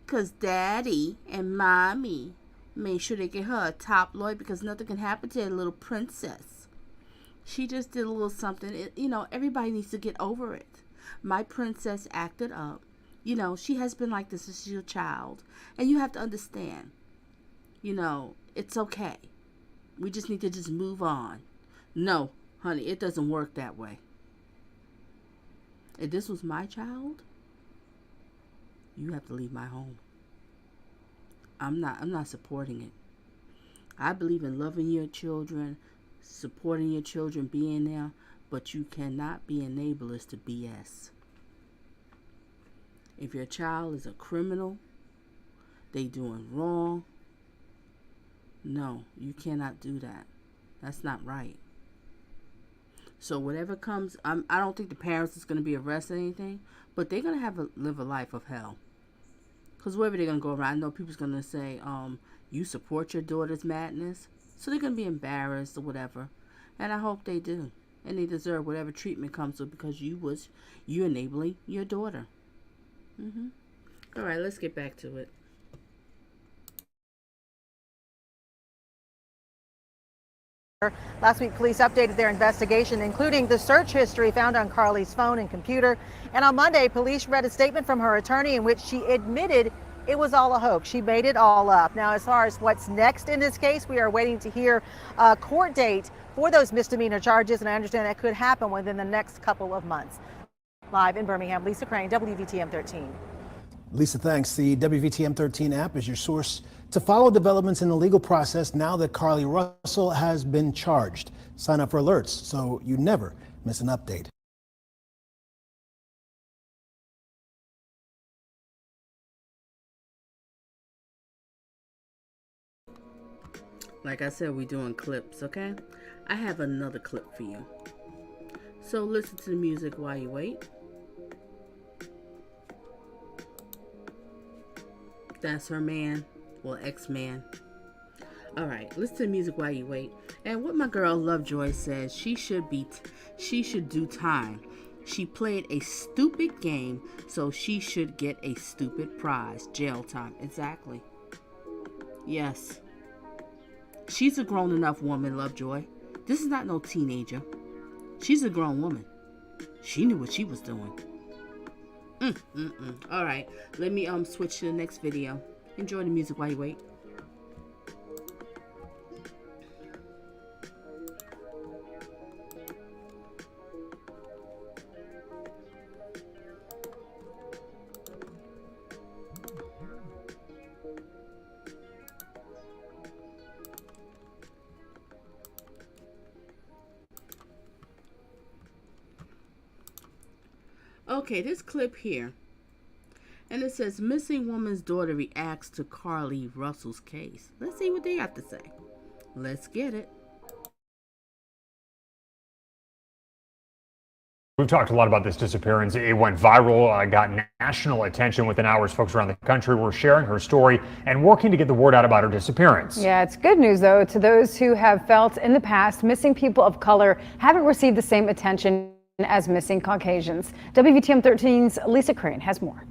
Because Daddy and Mommy made sure they get her a top lawyer because nothing can happen to a little princess. She just did a little something. Everybody needs to get over it. My princess acted up. She has been like this since she's a child. And you have to understand, it's okay. We just need to just move on. No, honey, it doesn't work that way. If this was my child, you have to leave my home. I'm not supporting it. I believe in loving your children, supporting your children, being there, but you cannot be enablers to BS. If your child is a criminal, they doing wrong. No, you cannot do that. That's not right. So whatever comes, I don't think the parents is going to be arrested or anything, but they're going to live a life of hell. Because wherever they're going to go around, I know people's going to say, you support your daughter's madness. So they're going to be embarrassed or whatever. And I hope they do. And they deserve whatever treatment comes with because you enabling your daughter. All right, let's get back to it. Last week, police updated their investigation, including the search history found on Carlee's phone and computer. And on Monday, police read a statement from her attorney in which she admitted it was all a hoax. She made it all up. Now, as far as what's next in this case, we are waiting to hear a court date for those misdemeanor charges, and I understand that could happen within the next couple of months. Live in Birmingham, Lisa Crane, WVTM 13. Lisa, thanks. The WVTM 13 app is your source to follow developments in the legal process now that Carlee Russell has been charged. Sign up for alerts so you never miss an update. Like I said, we're doing clips, okay? I have another clip for you. So listen to the music while you wait. That's her man. Well, ex-man. All right, listen to the music while you wait. And what my girl Lovejoy says, she should do time. She played a stupid game, so she should get a stupid prize. Jail time. Exactly. Yes. She's a grown enough woman, Lovejoy. This is not no teenager. She's a grown woman. She knew what she was doing. All right, let me switch to the next video. Enjoy the music while you wait. Okay, this clip here, and it says missing woman's daughter reacts to Carlee Russell's case. Let's see what they have to say. Let's get it. We've talked a lot about this disappearance. It went viral, got national attention within hours. Folks around the country were sharing her story and working to get the word out about her disappearance. Yeah, it's good news, though, to those who have felt in the past missing people of color haven't received the same attention as missing Caucasians. WVTM 13's Lisa Crane has more.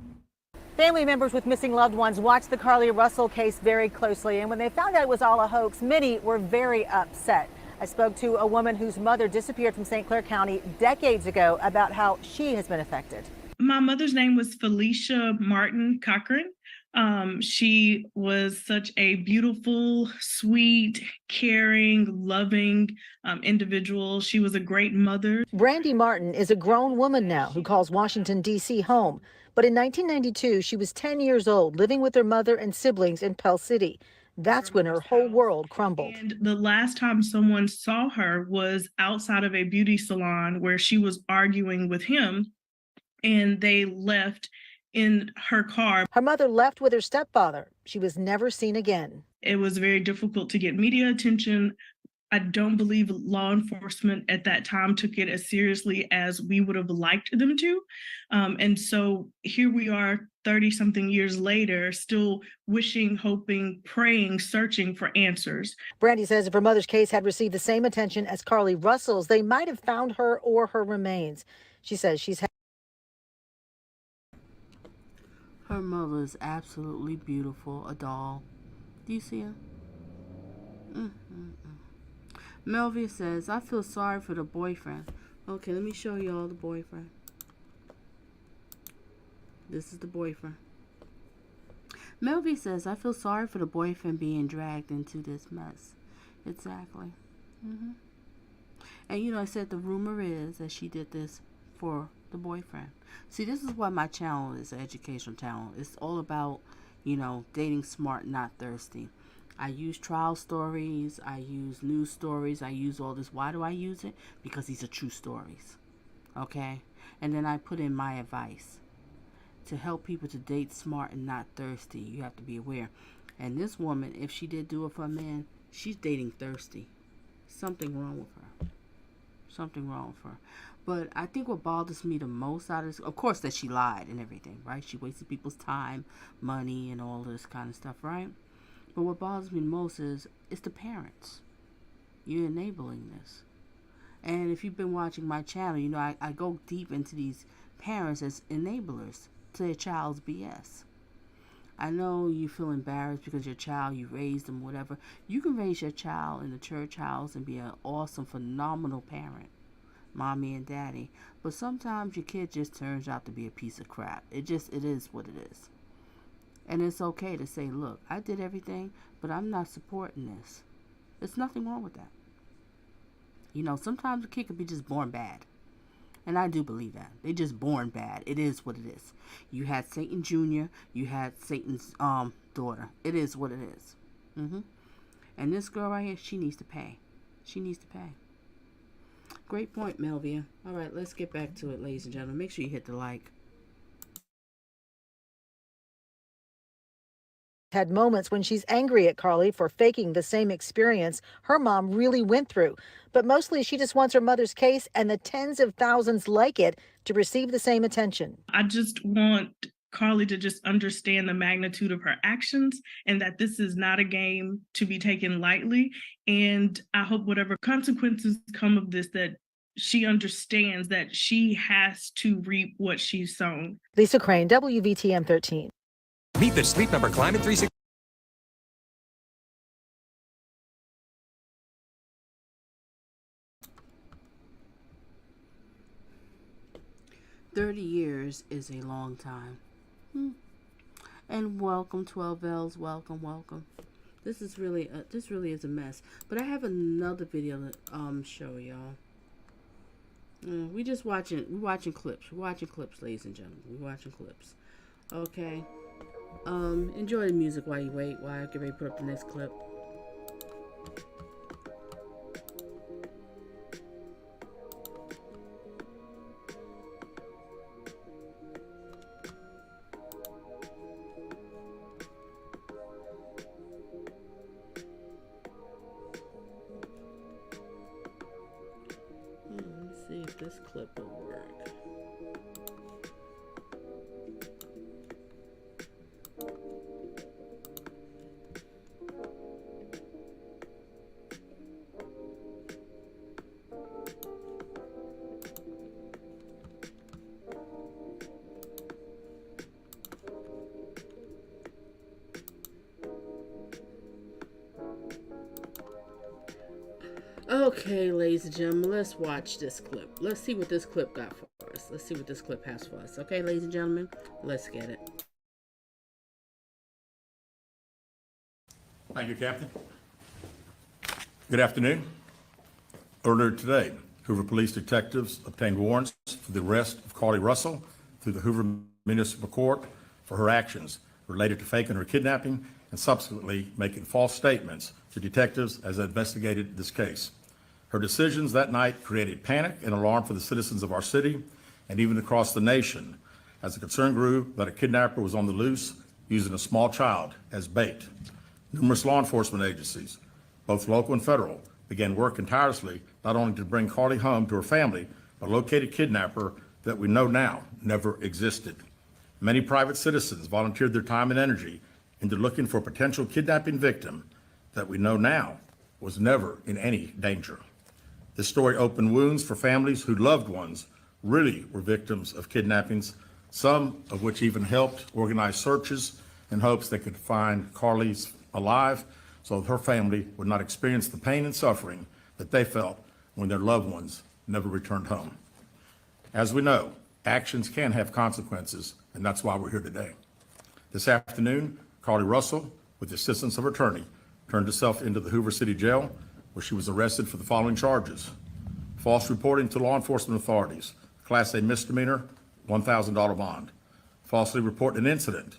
Family members with missing loved ones watched the Carlee Russell case very closely, and when they found out it was all a hoax, many were very upset. I spoke to a woman whose mother disappeared from St. Clair County decades ago about how she has been affected. My mother's name was Felicia Martin Cochran. She was such a beautiful, sweet, caring, loving individual. She was a great mother. Brandy Martin is a grown woman now who calls Washington, D.C. home. But in 1992, she was 10 years old, living with her mother and siblings in Pell City. That's when her whole world crumbled. And the last time someone saw her was outside of a beauty salon where she was arguing with him, and they left in her car. Her mother left with her stepfather. She was never seen again. It was very difficult to get media attention. I don't believe law enforcement at that time took it as seriously as we would have liked them to. And so here we are 30-something years later, still wishing, hoping, praying, searching for answers. Brandy says if her mother's case had received the same attention as Carlee Russell's, they might have found her or her remains. She says she's had Her mother is absolutely beautiful, a doll. Do you see her? Melvia says, I feel sorry for the boyfriend. Okay, let me show you all the boyfriend. This is the boyfriend. Melvia says, I feel sorry for the boyfriend being dragged into this mess. Exactly. And you know, I said the rumor is that she did this for the boyfriend. See, this is why my channel is an educational channel. It's all about, you know, dating smart, not thirsty. I use trial stories, I use news stories, I use all this. Why do I use it? Because these are true stories. Okay? And then I put in my advice. to help people to date smart and not thirsty. You have to be aware. And this woman, if she did do it for a man, she's dating thirsty. Something wrong with her. Something wrong with her. But I think what bothers me the most out of this, of course, that she lied and everything, right? She wasted people's time, money, and all this kind of stuff, right? But what bothers me the most is it's the parents. You're enabling this. And if you've been watching my channel, you know I go deep into these parents as enablers to their child's BS. I know you feel embarrassed because your child, you raised them, whatever. You can raise your child in the church house and be an awesome, phenomenal parent, mommy and daddy. But sometimes your kid just turns out to be a piece of crap. It is what it is. And it's okay to say, look, I did everything, but I'm not supporting this. There's nothing wrong with that. You know, sometimes a kid could be just born bad. And I do believe that. They just born bad. It is what it is. You had Satan Jr., you had Satan's daughter. It is what it is. And this girl right here, she needs to pay. She needs to pay. Great point, Melvia. All right, let's get back to it, ladies and gentlemen. Make sure you hit the like. Had moments when she's angry at Carlee for faking the same experience her mom really went through. But mostly she just wants her mother's case and the tens of thousands like it to receive the same attention. I just want Carlee to just understand the magnitude of her actions and that this is not a game to be taken lightly. And I hope whatever consequences come of this, that she understands that she has to reap what she's sown. Lisa Crane, WVTM 13. Meet the Sleep Number Climate 360. $30 is a long time. And welcome, 12Ls. Welcome. This really is a mess. But I have another video to show y'all. We're watching clips. We're watching clips, ladies and gentlemen. We're watching clips. Okay. Enjoy the music while you wait, while I get ready to put up the next clip. Let's see if this clip will work. Okay, ladies and gentlemen, let's watch this clip. Let's see what this clip got for us. Let's see what this clip has for us. Okay, ladies and gentlemen, let's get it. Thank you, Captain. Good afternoon. Earlier today, Hoover Police detectives obtained warrants for the arrest of Carlee Russell through the Hoover Municipal Court for her actions related to faking her kidnapping and subsequently making false statements to detectives as they investigated this case. Her decisions that night created panic and alarm for the citizens of our city and even across the nation as the concern grew that a kidnapper was on the loose using a small child as bait. Numerous law enforcement agencies, both local and federal, began working tirelessly not only to bring Carlee home to her family, but locate a kidnapper that we know now never existed. Many private citizens volunteered their time and energy into looking for a potential kidnapping victim that we know now was never in any danger. This story opened wounds for families whose loved ones really were victims of kidnappings, some of which even helped organize searches in hopes they could find Carlee's alive so her family would not experience the pain and suffering that they felt when their loved ones never returned home. As we know, actions can have consequences, and that's why we're here today. This afternoon, Carlee Russell, with the assistance of her attorney, turned herself into the Hoover City Jail, where she was arrested for the following charges: false reporting to law enforcement authorities, Class A misdemeanor, $1,000 bond; falsely reporting an incident,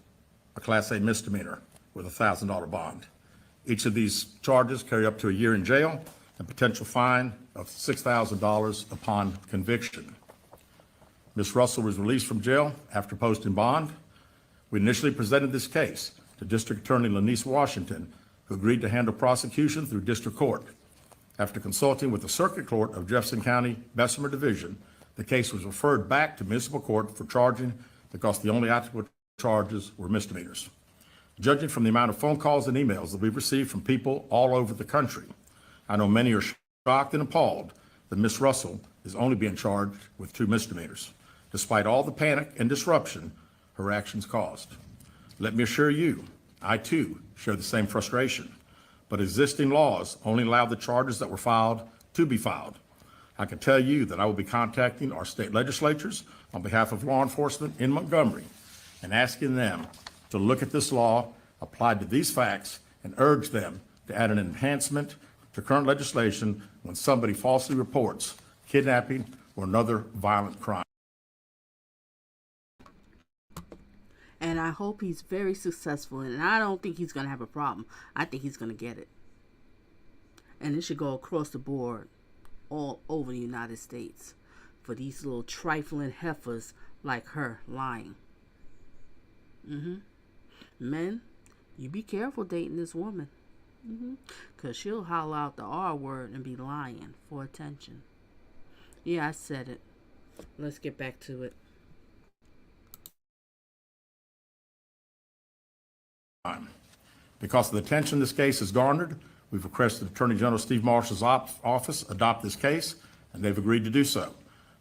a Class A misdemeanor with a $1,000 bond. Each of these charges carry up to a year in jail and potential fine of $6,000 upon conviction. Ms. Russell was released from jail after posting bond. We initially presented this case to District Attorney Lanice Washington, who agreed to handle prosecution through district court. After consulting with the Circuit Court of Jefferson County, Bessemer Division, the case was referred back to municipal court for charging because the only applicable charges were misdemeanors. Judging from the amount of phone calls and emails that we've received from people all over the country, I know many are shocked and appalled that Ms. Russell is only being charged with 2 misdemeanors, despite all the panic and disruption her actions caused. Let me assure you, I too share the same frustration, but existing laws only allow the charges that were filed to be filed. I can tell you that I will be contacting our state legislatures on behalf of law enforcement in Montgomery and asking them to look at this law applied to these facts and urge them to add an enhancement to current legislation when somebody falsely reports kidnapping or another violent crime. And I hope he's very successful, and I don't think he's going to have a problem. I think he's going to get it. And it should go across the board all over the United States for these little trifling heifers like her lying. Men, you be careful dating this woman. Because she'll holler out the R word and be lying for attention. Yeah, I said it. Let's get back to it. Because of the attention this case has garnered, we've requested Attorney General Steve Marshall's office adopt this case, and they've agreed to do so.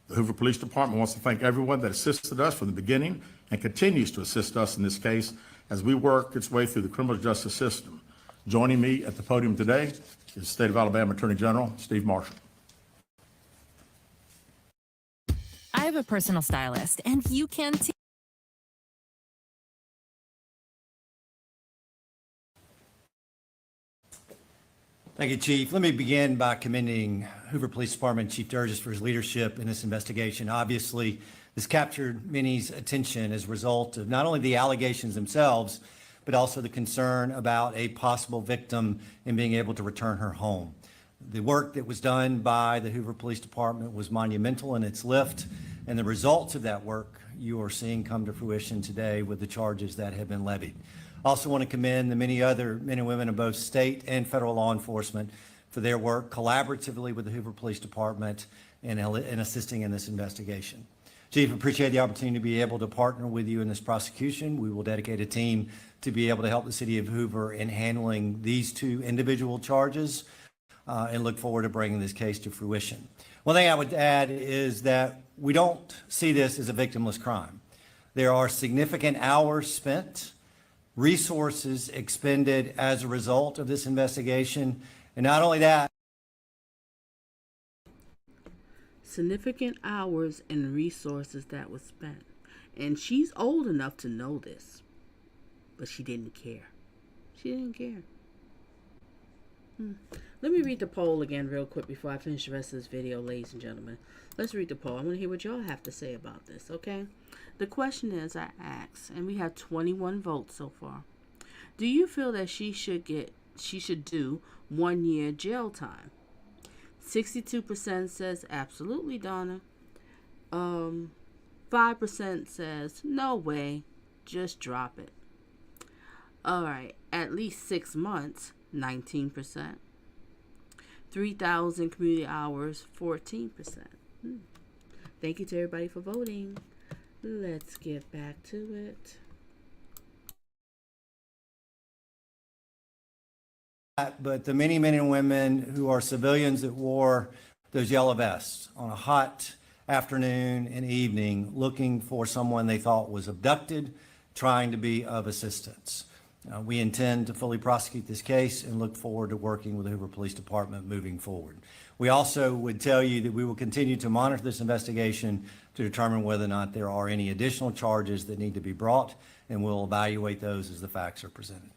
The Hoover Police Department wants to thank everyone that assisted us from the beginning and continues to assist us in this case as we work its way through the criminal justice system. Joining me at the podium today is State of Alabama Attorney General Steve Marshall. I have a personal stylist, and you can too. Thank you, Chief. Let me begin by commending Hoover Police Department Chief Durgis for his leadership in this investigation. Obviously, this captured many's attention as a result of not only the allegations themselves, but also the concern about a possible victim and being able to return her home. The work that was done by the Hoover Police Department was monumental in its lift, and the results of that work you are seeing come to fruition today with the charges that have been levied. I also want to commend the many other men and women of both state and federal law enforcement for their work collaboratively with the Hoover Police Department in assisting in this investigation. Chief, appreciate the opportunity to be able to partner with you in this prosecution. We will dedicate a team to be able to help the city of Hoover in handling these 2 individual charges and look forward to bringing this case to fruition. One thing I would add is that we don't see this as a victimless crime. There are significant hours spent, resources expended as a result of this investigation, and not only that, significant hours and resources that was spent. And she's old enough to know this, but she didn't care. She didn't care. Let me read the poll again real quick before I finish the rest of this video, ladies and gentlemen. Let's read the poll. I want to hear what y'all have to say about this, okay? The question is, I asked, and we have 21 votes so far. Do you feel that she should do 1 year jail time? 62% says absolutely, Donna. 5% says no way, just drop it. All right, at least 6 months, 19%. 3,000 community hours, 14%. Thank you to everybody for voting. Let's get back to it. but the many men and women who are civilians that wore those yellow vests on a hot afternoon and evening looking for someone they thought was abducted, trying to be of assistance. We intend to fully prosecute this case and look forward to working with the Hoover Police Department moving forward. We also would tell you that we will continue to monitor this investigation to determine whether or not there are any additional charges that need to be brought, and we'll evaluate those as the facts are presented.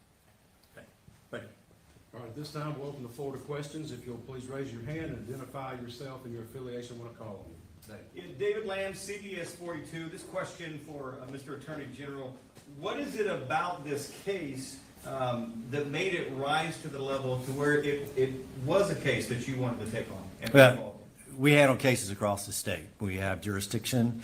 Thank you. All right, at this time, we'll open the floor to questions. If you'll please raise your hand and identify yourself and your affiliation when I call on you. Yeah, David Lamb, CBS 42. This question for Mr. Attorney General. What is it about this case that made it rise to the level to where it was a case that you wanted to take on? And we handle cases across the state. We have jurisdiction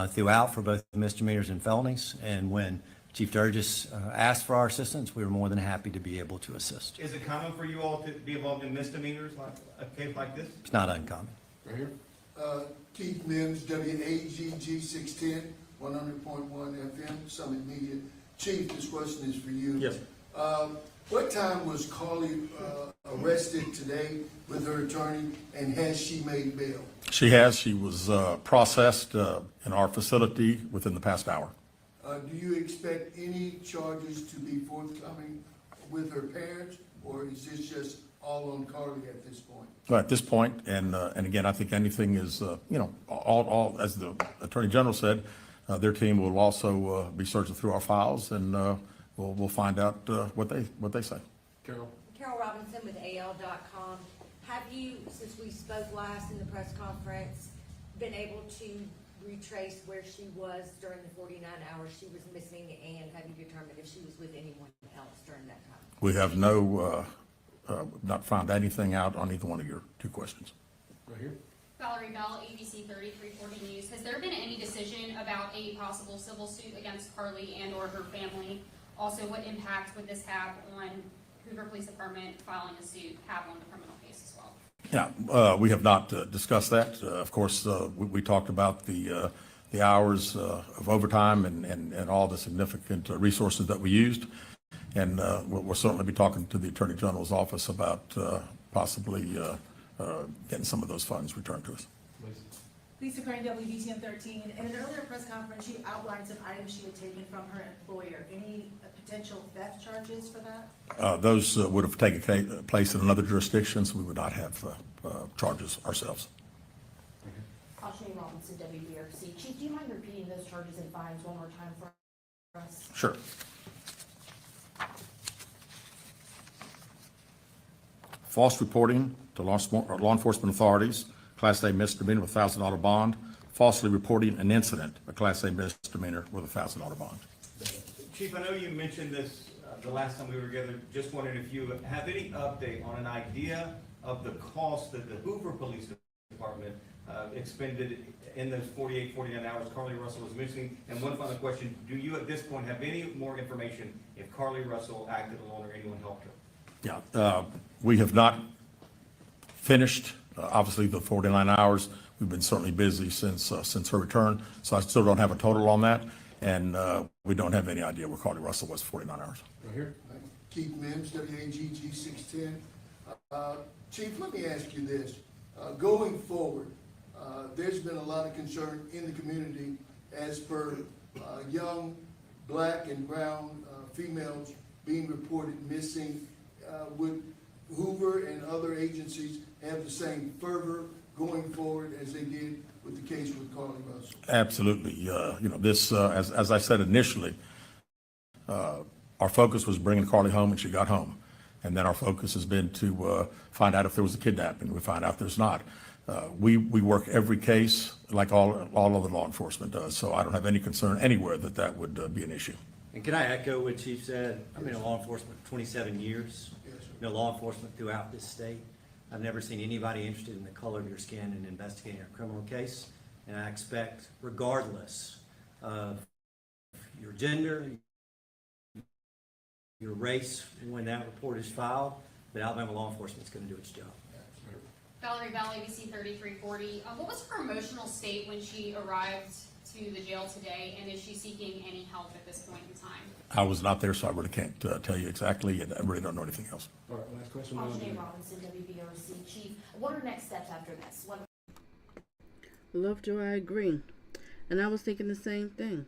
throughout for both misdemeanors and felonies. And when Chief Durgis asked for our assistance, we were more than happy to be able to assist. Is it common for you all to be involved in misdemeanors like a case like this? It's not uncommon. Right here. Keith Mims, WAGG 610, 100.1 FM, Summit Media. Chief, this question is for you. Yes. What time was Carlee arrested today with her attorney, and has she made bail? She has. She was processed in our facility within the past hour. Do you expect any charges to be forthcoming with her parents, or is this just all on Carlee at this point? Well, at this point, and again, I think anything is, all as the Attorney General said, their team will also be searching through our files, and we'll find out what they say. Carol. Carol Robinson with AL.com. Have you, since we spoke last in the press conference, been able to retrace where she was during the 49 hours she was missing, and have you determined if she was with anyone else during that time? We have not found anything out on either one of your two questions. Right here. Valerie Bell, ABC 3340 News. Has there been any decision about a possible civil suit against Carlee and or her family? Also, what impact would this have on Hoover Police Department filing a suit have on the criminal case as well? Yeah, we have not discussed that. Of course, we talked about the hours of overtime and all the significant resources that we used. And we'll certainly be talking to the Attorney General's office about possibly getting some of those funds returned to us. Lisa Crane, WVTM 13. In an earlier press conference, she outlined some items she had taken from her employer. Any potential theft charges for that? Those would have taken place in another jurisdiction, so we would not have charges ourselves. Ashlee Robinson, WBRC. Chief, do you mind repeating those charges and fines one more time for us? Sure. False reporting to law enforcement authorities, Class A misdemeanor with $1,000 bond. Falsely reporting an incident, a Class A misdemeanor with a $1,000 bond. Chief, I know you mentioned this the last time we were together. Just wondering if you have any update on an idea of the cost that the Hoover Police Department expended in those 48, 49 hours Carlee Russell was missing. And one final question, do you at this point have any more information if Carlee Russell acted alone or anyone helped her? Yeah, we have not finished, obviously, the 49 hours. We've been certainly busy since her return, so I still don't have a total on that, and we don't have any idea where Carlee Russell was 49 hours. Right here. Keith Mims, WAGG 610. Chief, let me ask you this. Going forward, there's been a lot of concern in the community as per young black and brown females being reported missing. Would Hoover and other agencies have the same fervor going forward as they did with the case with Carlee Russell? Absolutely. This, as I said initially, our focus was bringing Carlee home, and she got home. And then our focus has been to find out if there was a kidnapping. We find out there's not. We work every case like all other law enforcement does, so I don't have any concern anywhere that would be an issue. And can I echo what Chief said? I've been in law enforcement for 27 years. Law enforcement throughout this state. I've never seen anybody interested in the color of your skin in investigating a criminal case. And I expect, regardless of your gender, your race, when that report is filed, that Alabama law enforcement is going to do its job. Valerie Bell, ABC 3340. What was her emotional state when she arrived to the jail today, and is she seeking any help at this point in time? I was not there, so I really can't tell you exactly, and I really don't know anything else. All right, last question. Ashlee Robinson, WBRC. Chief, what are next steps after this? Lovejoy, I agree. And I was thinking the same thing.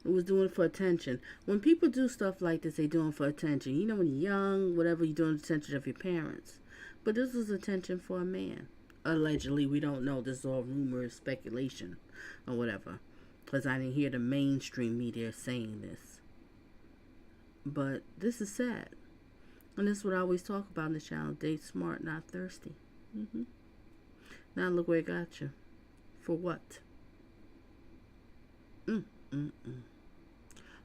It was doing it for attention. When people do stuff like this, they do it for attention. You know, when you're young, whatever, you're doing attention of your parents. But this was attention for a man. Allegedly, we don't know. This is all rumor, speculation, or whatever. Because I didn't hear the mainstream media saying this. But this is sad. And this is what I always talk about in the channel. Date smart, not thirsty. Now look where it got you. For what?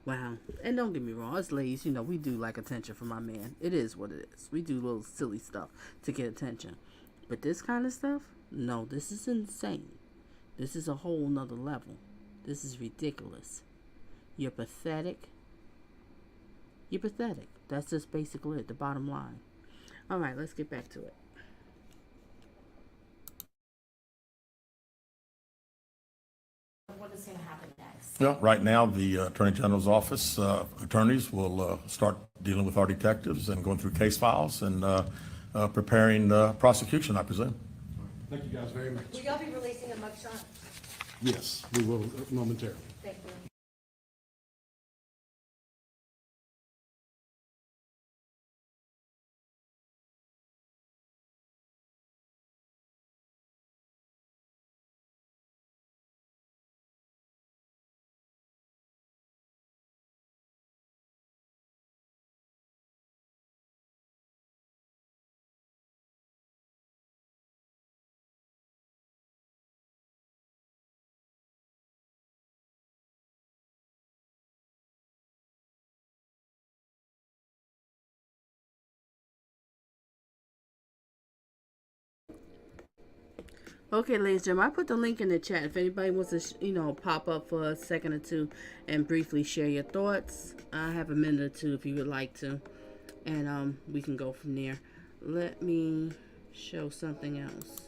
Wow. And don't get me wrong, us ladies, we do like attention from my man. It is what it is. We do little silly stuff to get attention. But this kind of stuff, No, this is insane. This is a whole nother level. This is ridiculous. You're pathetic. You're pathetic. That's just basically it, the bottom line. All right, let's get back to it. What is going to happen next? Well, right now, the Attorney General's office attorneys will start dealing with our detectives and going through case files and preparing prosecution, I presume. Thank you guys very much. Will y'all be releasing a mugshot? Yes, we will momentarily. Thank you. Okay, ladies and gentlemen, I put the link in the chat. If anybody wants to, pop up for a second or two and briefly share your thoughts, I have a minute or two if you would like to. And we can go from there. Let me show something else.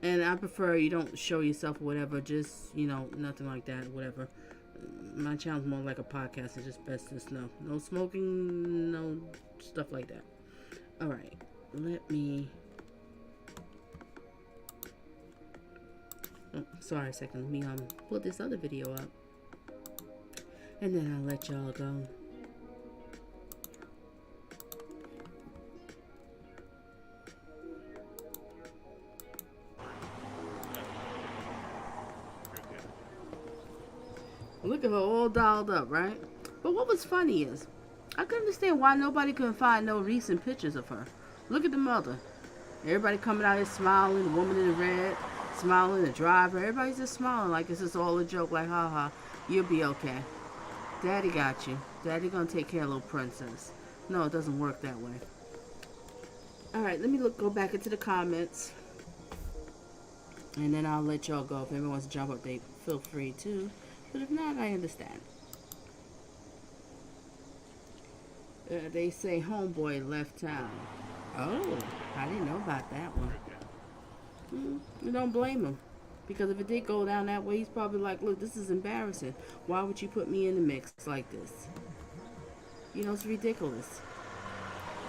And I prefer you don't show yourself or whatever, just, nothing like that, whatever. My channel's more like a podcast, it's just best to know. No smoking, no stuff like that. Alright, let me... Oh, sorry a second, let me put this other video up. And then I'll let y'all go. Look at her all dolled up, right? But what was funny is, I couldn't understand why nobody could find no recent pictures of her. Look at the mother. Everybody coming out here smiling, the woman in the red, smiling, the driver. Everybody's just smiling like it's just all a joke, like, haha, you'll be okay. Daddy got you. Daddy gonna take care of little princess. No, it doesn't work that way. Alright, let me go back into the comments. And then I'll let y'all go. If anyone wants to jump up, they feel free to. But if not, I understand. They say homeboy left town. Oh, I didn't know about that one. You don't blame him. Because if it did go down that way, he's probably like, look, this is embarrassing. Why would you put me in the mix like this? It's ridiculous.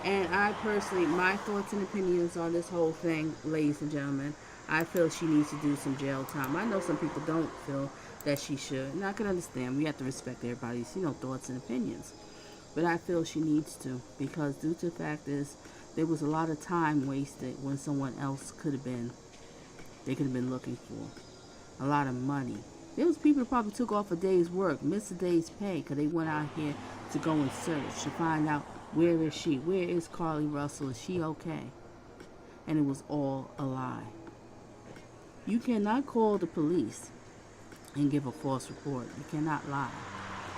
And I personally, my thoughts and opinions on this whole thing, ladies and gentlemen, I feel she needs to do some jail time. I know some people don't feel that she should, and I can understand. We have to respect everybody's, thoughts and opinions. But I feel she needs to, because due to the fact is, there was a lot of time wasted when someone else they could have been looking for. A lot of money. There was people who probably took off a day's work, missed a day's pay, because they went out here to go and search, to find out, where is she? Where is Carlee Russell? Is she okay? And it was all a lie. You cannot call the police and give a false report. You cannot lie.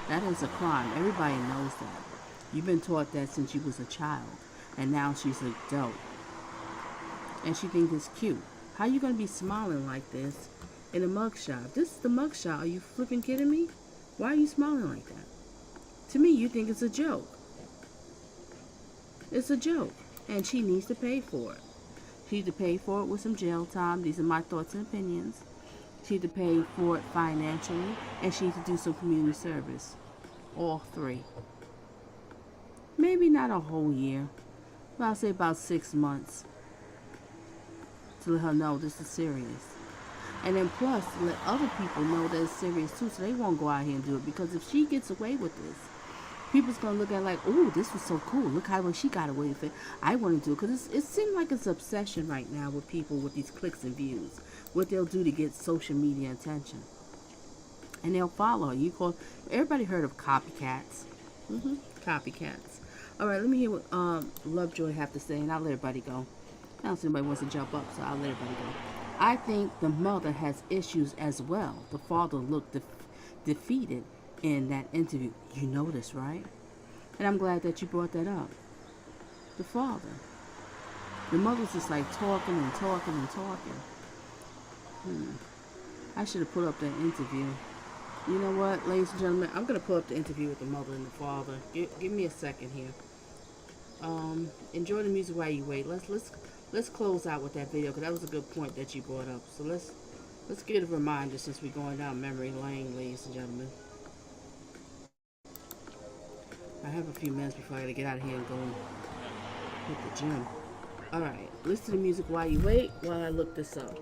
That is a crime. Everybody knows that. You've been taught that since you was a child. And now she's an adult. And she thinks it's cute. How you going to be smiling like this in a mugshot? If this is the mugshot, are you flipping kidding me? Why are you smiling like that? To me, you think it's a joke. It's a joke. And she needs to pay for it. She needs to pay for it with some jail time. These are my thoughts and opinions. She needs to pay for it financially. And she needs to do some community service. All three. Maybe not a whole year. But I'll say about 6 months. To let her know this is serious. And then plus, let other people know that it's serious too. So they won't go out here and do it. Because if she gets away with this, people's going to look at it like, oh, this was so cool. Look how she got away with it. I want to do it. Because it seems like it's an obsession right now with people with these clicks and views. What they'll do to get social media attention. And they'll follow. Everybody heard of copycats. Copycats. All right, let me hear what Lovejoy have to say, and I'll let everybody go. I don't see anybody wants to jump up, so I'll let everybody go. I think the mother has issues as well. The father looked defeated in that interview. You know this, right? And I'm glad that you brought that up. The father. The mother's just like talking and talking and talking. I should have put up the interview. You know what, ladies and gentlemen, I'm gonna put up the interview with the mother and the father. Give me a second here. Enjoy the music while you wait. Let's close out with that video, because that was a good point that you brought up. So let's get a reminder, since we're going down memory lane, ladies and gentlemen. I have a few minutes before I gotta get out of here and go and hit the gym. Alright, listen to the music while you wait, while I look this up.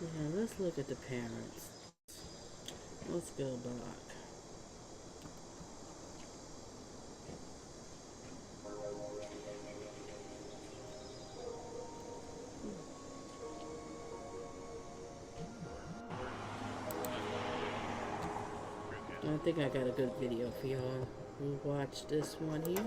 Yeah, let's look at the parents. Let's go back. I think I got a good video for y'all. We'll watch this one here.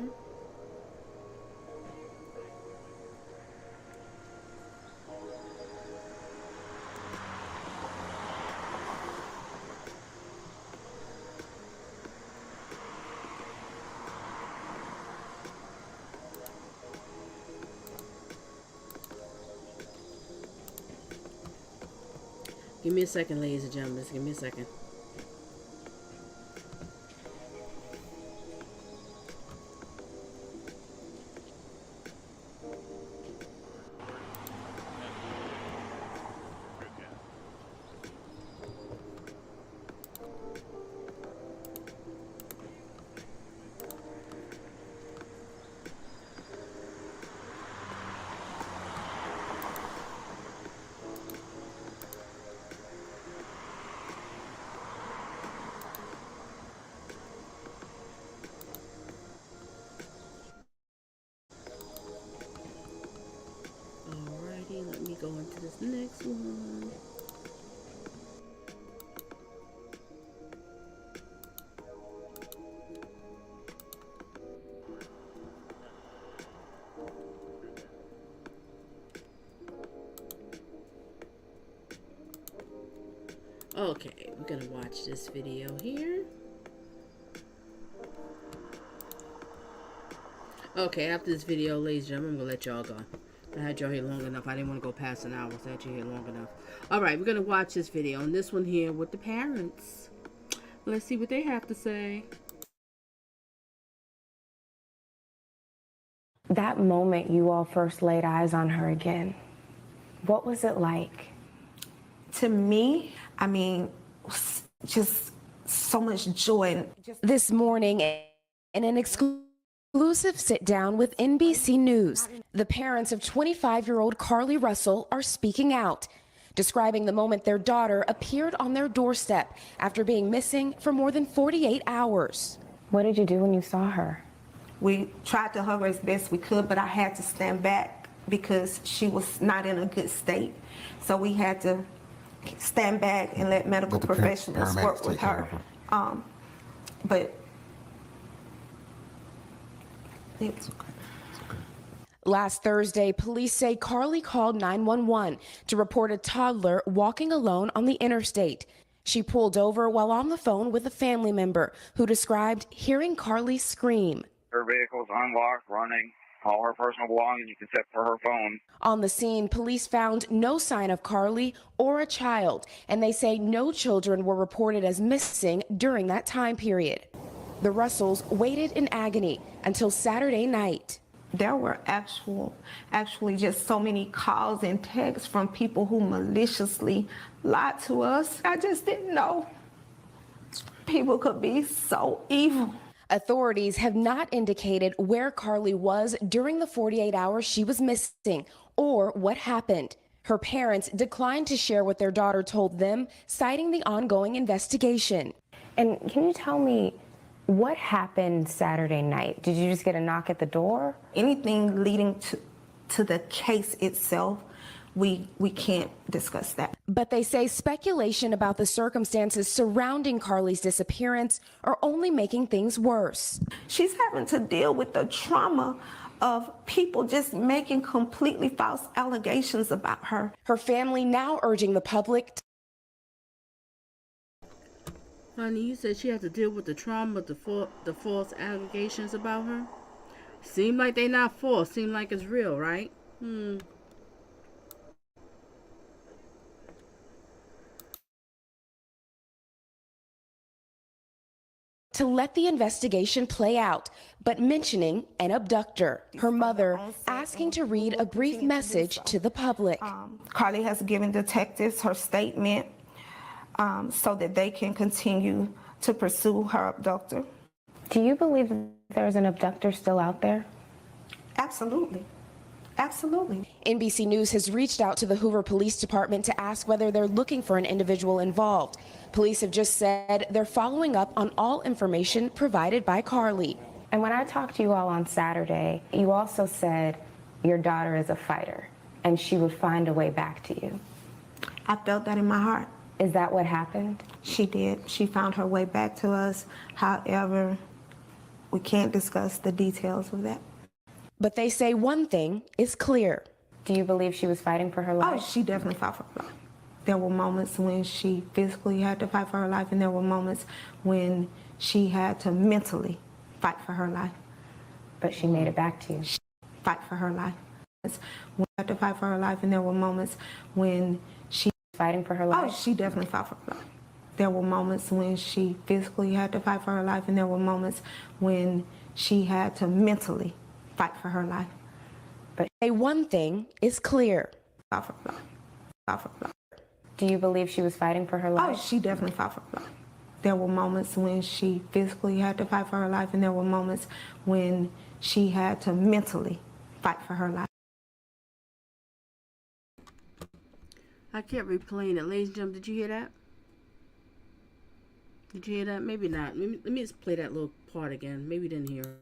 Give me a second, ladies and gentlemen. Just give me a second. Alrighty, let me go into this next one. Okay, we're gonna watch this video here. Okay, after this video, ladies and gentlemen, I'm gonna let y'all go. I had y'all here long enough. I didn't want to go past an hour, so I had you here long enough. Alright, we're gonna watch this video, and this one here with the parents. Let's see what they have to say. That moment you all first laid eyes on her again, what was it like? To me, I mean, just so much joy. This morning, in an exclusive sit-down with NBC News, the parents of 25-year-old Carlee Russell are speaking out, describing the moment their daughter appeared on their doorstep after being missing for more than 48 hours. What did you do when you saw her? We tried to hug her as best we could, but I had to stand back because she was not in a good state. So we had to stand back and let medical professionals work with her. But it's okay. Last Thursday, police say Carlee called 911 to report a toddler walking alone on the interstate. She pulled over while on the phone with a family member who described hearing Carlee scream. Her vehicle's unlocked, running. All her personal belongings except for her phone. On the scene, police found no sign of Carlee or a child, and they say no children were reported as missing during that time period. The Russells waited in agony until Saturday night. There were actually just so many calls and texts from people who maliciously lied to us. I just didn't know people could be so evil. Authorities have not indicated where Carlee was during the 48 hours she was missing or what happened. Her parents declined to share what their daughter told them, citing the ongoing investigation. And can you tell me what happened Saturday night? Did you just get a knock at the door? Anything leading to the case itself, we can't discuss that. But they say speculation about the circumstances surrounding Carlee's disappearance are only making things worse. She's having to deal with the trauma of people just making completely false allegations about her. Her family now urging the public. Honey, you said she had to deal with the trauma of the false allegations about her? Seem like they not false. Seem like it's real, right? To let the investigation play out, but mentioning an abductor. Her mother asking to read a brief message to the public. Carlee has given detectives her statement so that they can continue to pursue her abductor. Do you believe there's an abductor still out there? Absolutely. Absolutely. NBC News has reached out to the Hoover Police Department to ask whether they're looking for an individual involved. Police have just said they're following up on all information provided by Carlee. And when I talked to you all on Saturday, you also said your daughter is a fighter and she would find a way back to you. I felt that in my heart. Is that what happened? She did. She found her way back to us. However, we can't discuss the details of that. But they say one thing is clear. Do you believe she was fighting for her life? Oh, she definitely fought for her life. There were moments when she physically had to fight for her life, and there were moments when she had to mentally fight for her life. But she made it back to you. Fight for her life. When she had to fight for her life, and there were moments when she fighting for her life. Oh, she definitely fought for her life. There were moments when she physically had to fight for her life, and there were moments when she had to mentally fight for her life. But one thing is clear. Fight for her life. Fight for her life. Do you believe she was fighting for her life? Oh, she definitely fought for her life. There were moments when she physically had to fight for her life, and there were moments when she had to mentally fight for her life. I kept replaying it. Ladies and gentlemen, did you hear that? Did you hear that? Maybe not. Let me just play that little part again. Maybe you didn't hear it.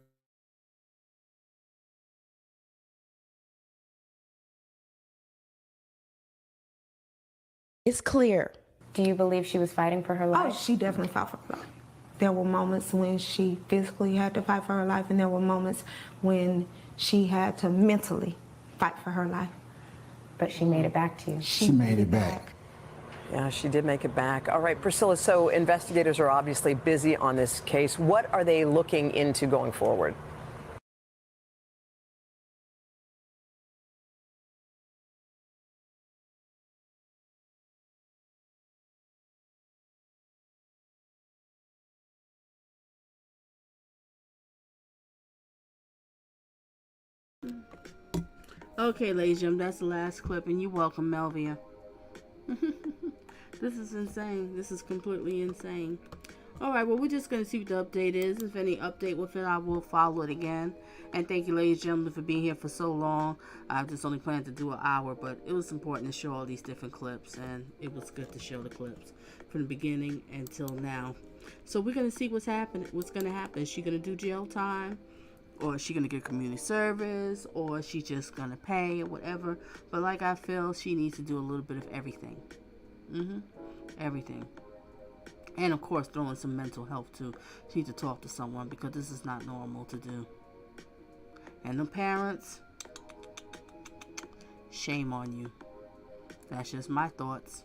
It's clear. Do you believe she was fighting for her life? Oh, she definitely fought for her life. There were moments when she physically had to fight for her life, and there were moments when she had to mentally fight for her life. But she made it back to you. She made it back. Yeah, she did make it back. All right, Priscilla, so investigators are obviously busy on this case. What are they looking into going forward? Okay, ladies and gentlemen, that's the last clip, and you're welcome, Melvia. This is insane. This is completely insane. Alright, well, we're just going to see what the update is. If any update with it, I will follow it again. And thank you, ladies and gentlemen, for being here for so long. I just only planned to do an hour, but it was important to show all these different clips, and it was good to show the clips from the beginning until now. So we're going to see what's happening. What's going to happen? Is she going to do jail time? Or is she going to get community service? Or is she just going to pay or whatever? But like I feel, she needs to do a little bit of everything. Everything. And of course, throw in some mental health too. She needs to talk to someone because this is not normal to do. And the parents, shame on you. That's just my thoughts.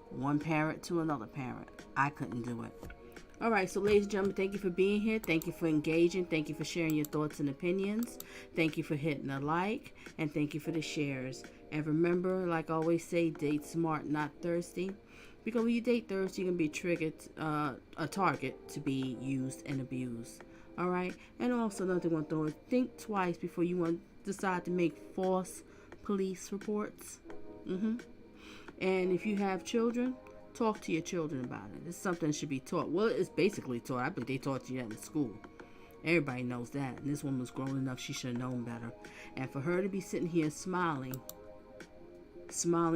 One parent to another parent. I couldn't do it. Alright, so ladies and gentlemen, thank you for being here. Thank you for engaging. Thank you for sharing your thoughts and opinions. Thank you for hitting a like. And thank you for the shares. And remember, like I always say, date smart, not thirsty. Because when you date thirsty, you're going to be triggered, a target to be used and abused. Alright? And also, another thing I want to throw in, think twice before you want to decide to make false police reports. And if you have children, talk to your children about it. It's something that should be taught. Well, it's basically taught. I bet they taught you that in school. Everybody knows that. And this woman was grown enough, she should have known better. And for her to be sitting here smiling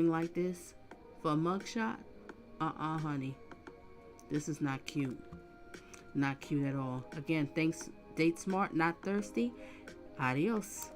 like this for a mugshot, honey. This is not cute. Not cute at all. Again, thanks. Date smart, not thirsty. Adios.